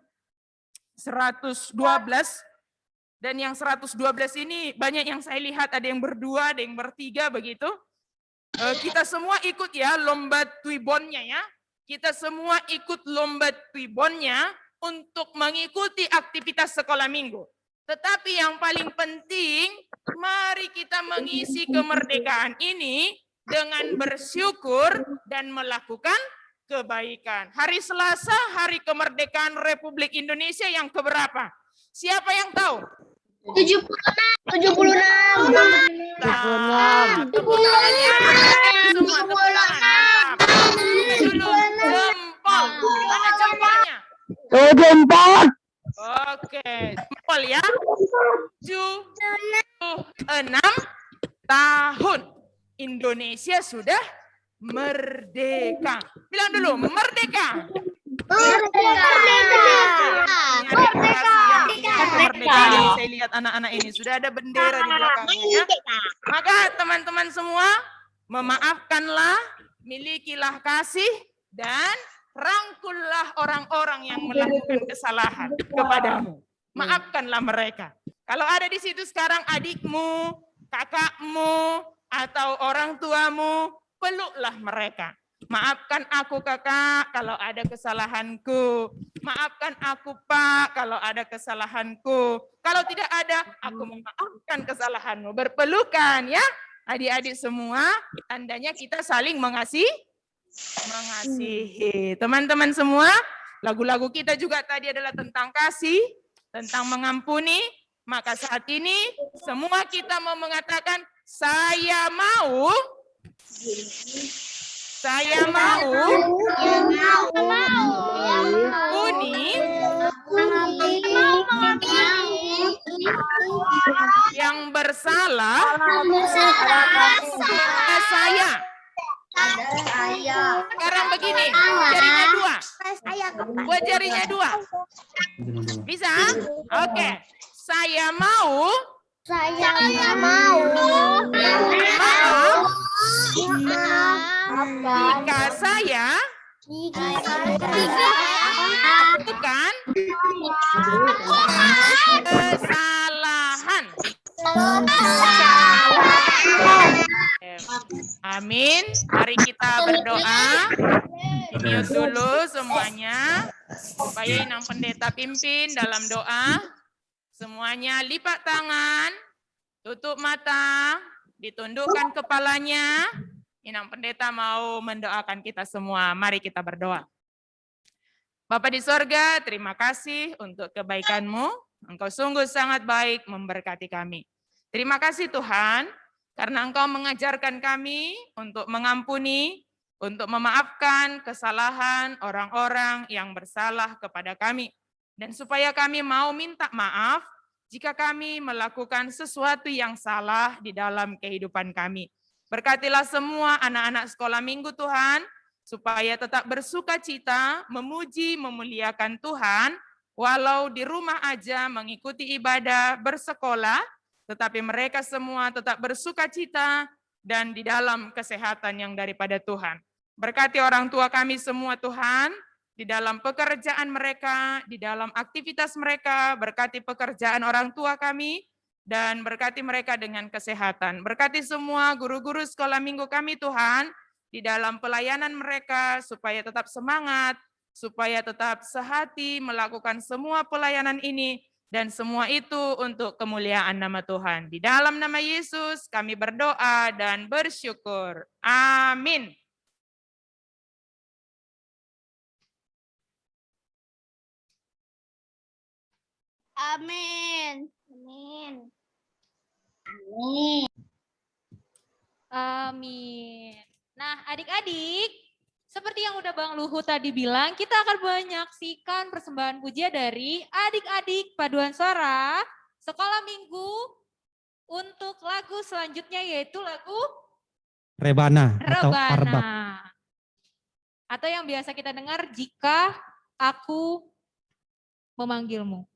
112 dan yang 112 ini banyak yang saya lihat ada yang berdua, ada yang bertiga begitu. Kita semua ikut ya lomba Twibbonnya ya. Kita semua ikut lomba Twibbonnya untuk mengikuti aktivitas sekolah minggu. Tetapi yang paling penting, mari kita mengisi kemerdekaan ini dengan bersyukur dan melakukan kebaikan. Hari Selasa, hari kemerdekaan Republik Indonesia yang keberapa? Siapa yang tahu? 76. Tepuk tangannya. Semua tepuk tangan. Dulu jempol. Mana jempolnya? Jempol. Oke, jempol ya. 76 tahun Indonesia sudah merdeka. Bilang dulu, merdeka. Saya lihat anak-anak ini sudah ada bendera di belakangnya ya. Maka teman-teman semua, memaafkanlah, milikilah kasih, dan rangkullah orang-orang yang melakukan kesalahan kepadamu. Maafkanlah mereka. Kalau ada di situ sekarang adikmu, kakakmu, atau orang tuamu, peluklah mereka. Maafkan aku kakak kalau ada kesalahanku. Maafkan aku pak kalau ada kesalahanku. Kalau tidak ada, aku memaafkan kesalahanmu. Berpelukan ya. Adik-adik semua, tandanya kita saling mengasihi. Teman-teman semua, lagu-lagu kita juga tadi adalah tentang kasih, tentang mengampuni. Maka saat ini semua kita mau mengatakan, saya mau mengampuni yang bersalah pada saya. Sekarang begini, jarinya dua. Buat jarinya dua. Bisa? Oke. Saya mau jika saya melakukan kesalahan. Amin. Mari kita berdoa. Mute dulu semuanya. Supaya Inang Pendeta pimpin dalam doa. Semuanya lipat tangan, tutup mata, ditundukkan kepalanya. Inang Pendeta mau mendoakan kita semua. Mari kita berdoa. Bapa di sorga, terima kasih untuk kebaikan-Mu. Engkau sungguh sangat baik memberkati kami. Terima kasih Tuhan, karena Engkau mengajarkan kami untuk mengampuni, untuk memaafkan kesalahan orang-orang yang bersalah kepada kami. Dan supaya kami mau minta maaf jika kami melakukan sesuatu yang salah di dalam kehidupan kami. Berkatilah semua anak-anak sekolah minggu Tuhan, supaya tetap bersuka cita, memuji, memuliakan Tuhan, walau di rumah aja mengikuti ibadah, bersekolah, tetapi mereka semua tetap bersuka cita dan di dalam kesehatan yang daripada Tuhan. Berkati orang tua kami semua Tuhan, di dalam pekerjaan mereka, di dalam aktivitas mereka, berkati pekerjaan orang tua kami, dan berkati mereka dengan kesehatan. Berkati semua guru-guru sekolah minggu kami Tuhan, di dalam pelayanan mereka, supaya tetap semangat, supaya tetap sehati melakukan semua pelayanan ini, dan semua itu untuk kemuliaan nama Tuhan. Di dalam nama Yesus kami berdoa dan bersyukur. Amin. Amin. Amin. Amin. Nah, adik-adik, seperti yang udah Bang Luhut tadi bilang, kita akan menyaksikan persembahan pujian dari adik-adik paduan suara sekolah minggu untuk lagu selanjutnya, yaitu lagu Rebana atau Arbab. Rebana. Atau yang biasa kita dengar, Jika Aku Memanggilmu.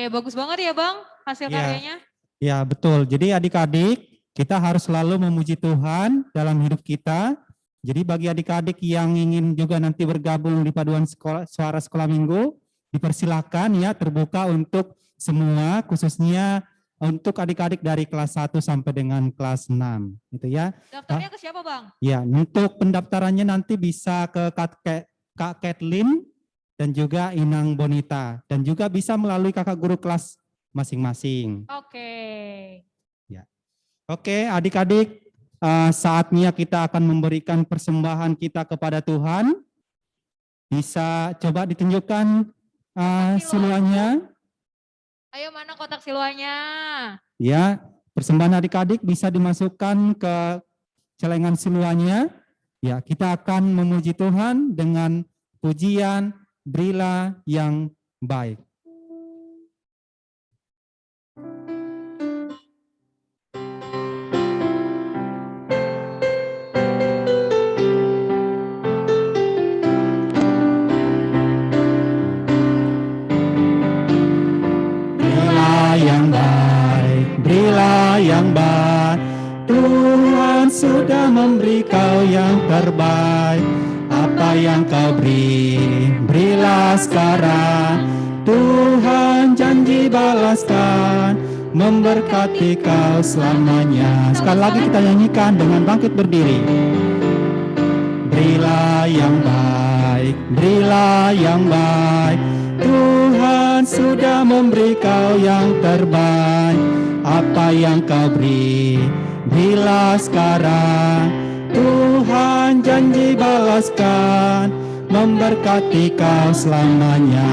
Bagus banget ya Bang hasil Iya. karyanya. Ya, betul. Jadi adik-adik, kita harus selalu memuji Tuhan dalam hidup kita. Jadi bagi adik-adik yang ingin juga nanti bergabung di Paduan Suara Sekolah Minggu, dipersilakan ya, terbuka untuk semua, khususnya untuk adik-adik dari kelas 1 sampai dengan kelas 6. Gitu ya. Daftarnya ke siapa Bang? Ya, untuk pendaftarannya nanti bisa ke Kak Kathleen dan juga Inang Bonita. Dan juga bisa melalui kakak guru kelas masing-masing. Oke. Ya. Oke, adik-adik, saatnya kita akan memberikan persembahan kita kepada Tuhan. Bisa coba ditunjukkan siluannya. Ayo mana kotak siluannya? Ya, persembahan adik-adik bisa dimasukkan ke celengan siluannya. Ya, kita akan memuji Tuhan dengan pujian Berilah yang baik. Berilah yang baik, Tuhan sudah memberi kau yang terbaik. Apa yang kau beri, berilah sekarang. Tuhan janji balaskan, memberkati kau selamanya. Sekali lagi kita nyanyikan dengan bangkit berdiri. Berilah yang baik, berilah yang baik. Tuhan sudah memberi kau yang terbaik. Apa yang kau beri, berilah sekarang. Tuhan janji balaskan, memberkati kau selamanya.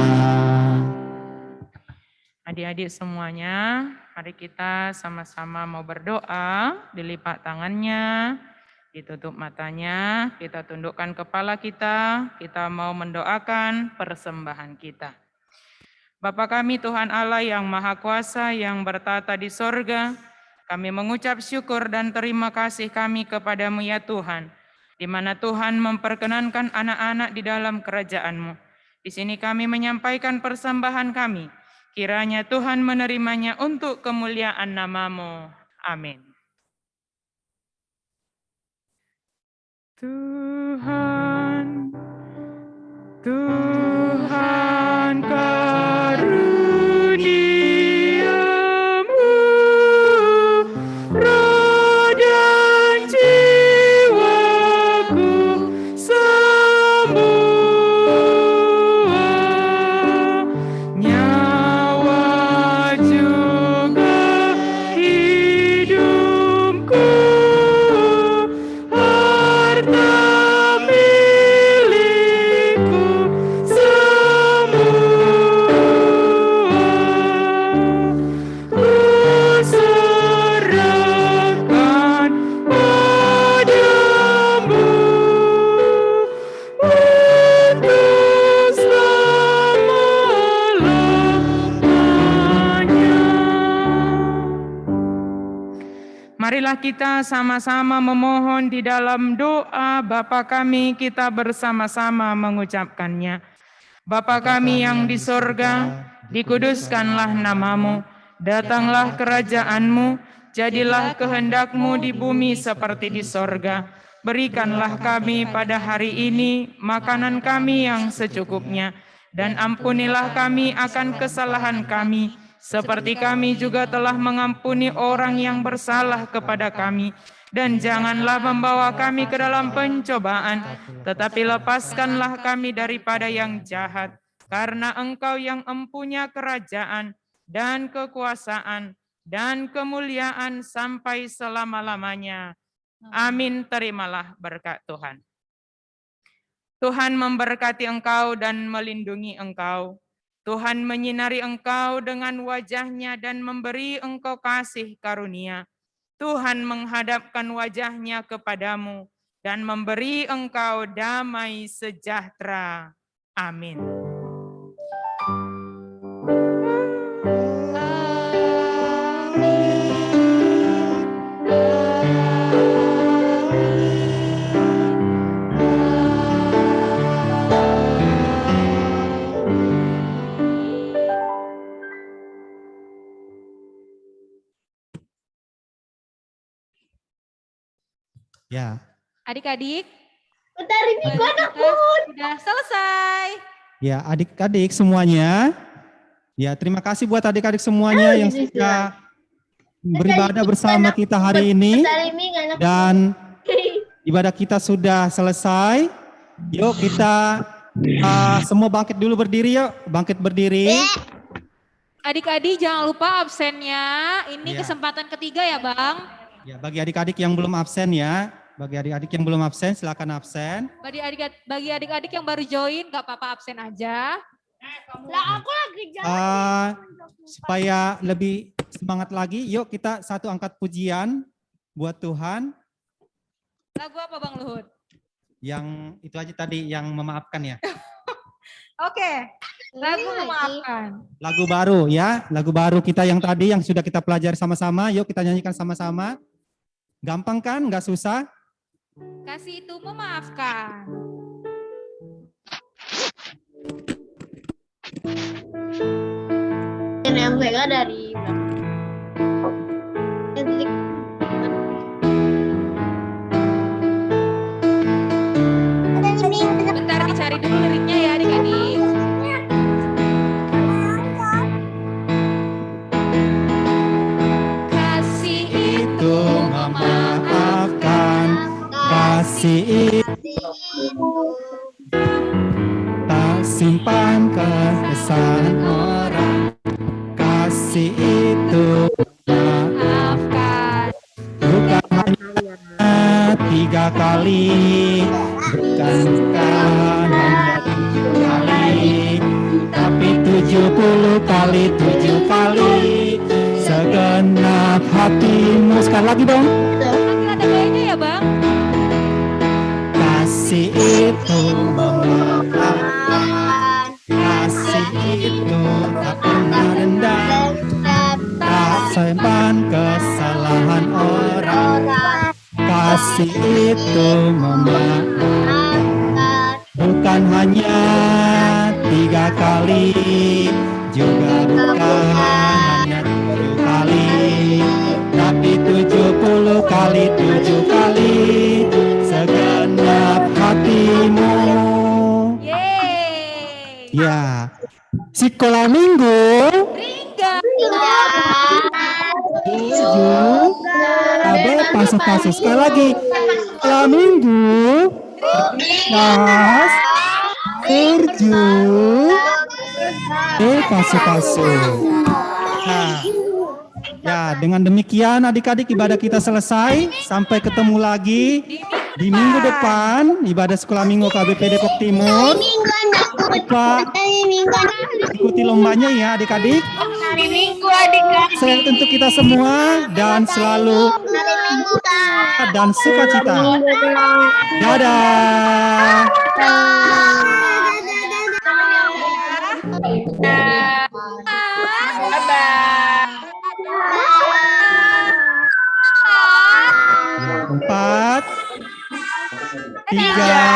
Adik-adik semuanya, mari kita sama-sama mau berdoa, dilipat tangannya, ditutup matanya, kita tundukkan kepala kita mau mendoakan persembahan kita. Bapa kami Tuhan Allah yang Maha Kuasa yang bertata di sorga, kami mengucap syukur dan terima kasih kami kepadamu ya Tuhan, di mana Tuhan memperkenankan anak-anak di dalam kerajaan-Mu. Di sini kami menyampaikan persembahan kami, kiranya Tuhan menerimanya untuk kemuliaan nama-Mu. Amin. Tuhan, Tuhan karuniamu, roh dan jiwaku semua, nyawa juga hidupku, harta milikku semua, ku serahkan padamu untuk selama-lamanya. Marilah kita sama-sama memohon di dalam doa Bapa kami, kita bersama-sama mengucapkannya. Bapa kami yang di sorga, dikuduskanlah namamu, datanglah kerajaan-Mu, jadilah kehendak-Mu di bumi seperti di sorga. Berikanlah kami pada hari ini makanan kami yang secukupnya, dan ampunilah kami akan kesalahan kami, seperti kami juga telah mengampuni orang yang bersalah kepada kami. Dan janganlah membawa kami ke dalam pencobaan, tetapi lepaskanlah kami daripada yang jahat. Karena Engkau yang empunya kerajaan dan kekuasaan dan kemuliaan sampai selama-lamanya. Amin. Terimalah berkat Tuhan. Tuhan memberkati engkau dan melindungi engkau. Tuhan menyinari engkau dengan wajah-Nya dan memberi engkau kasih karunia. Tuhan menghadapkan wajah-Nya kepadamu dan memberi engkau damai sejahtera. Amin. Ya. Adik-adik, Bentar ini belajar gua kita sudah selesai. Ya, adik-adik semuanya. Ya, terima kasih buat adik-adik semuanya yang sudah beribadah bersama kita hari ini. Dan ibadah kita sudah selesai. Yuk kita semua bangkit dulu berdiri yuk. Bangkit berdiri. Adik-adik jangan lupa absennya. Ini Iya. kesempatan ketiga ya Bang. Ya, bagi adik-adik yang belum absen ya. Bagi adik-adik yang belum absen silakan absen. Bagi adik-adik yang baru join nggak apa-apa absen aja. Lah aku lagi jalan. Supaya lebih semangat lagi, yuk kita satu angkat pujian buat Tuhan. Lagu apa Bang Luhut? Yang itu aja tadi yang memaafkan ya. Oke, lagu memaafkan. Lagu baru ya, lagu baru kita yang tadi yang sudah kita pelajari sama-sama. Yuk kita nyanyikan sama-sama. Gampang kan? Nggak susah? Kasih itu memaafkan. Yang pegang dari Bentar dicari dulu liriknya ya adik-adik. Kasih Itu memaafkan, kasih itu tak simpan kesalahan orang. Kasih itu maafkan. bukan hanya 3 kali, bukan hanya 7 kali, tapi 70 kali 7 kali. Segenap hatimu. Sekali lagi dong. Nanti ada gayanya ya Bang. Kasih itu memaafkan, kasih itu tak pernah dendam, tak simpan kesalahan orang. Kasih itu memaafkan, bukan hanya 3 kali, juga bukan hanya 7 kali, tapi 70 kali 7 kali. Segenap hatimu. Yeay. Ya, sekolah minggu. Ringga. 7. Abe pasu-pasu sekali lagi. Sekolah minggu. Pas. 7. Pasu-pasu. Nah, ya dengan demikian adik-adik ibadah kita selesai. Sampai ketemu lagi di minggu depan ibadah sekolah minggu KBP Depok Timur. Lupa ikuti lombanya ya adik-adik. Hari Minggu adik-adik. Sehat untuk kita semua dan selalu dan sukacita. Dadah. Empat, 3,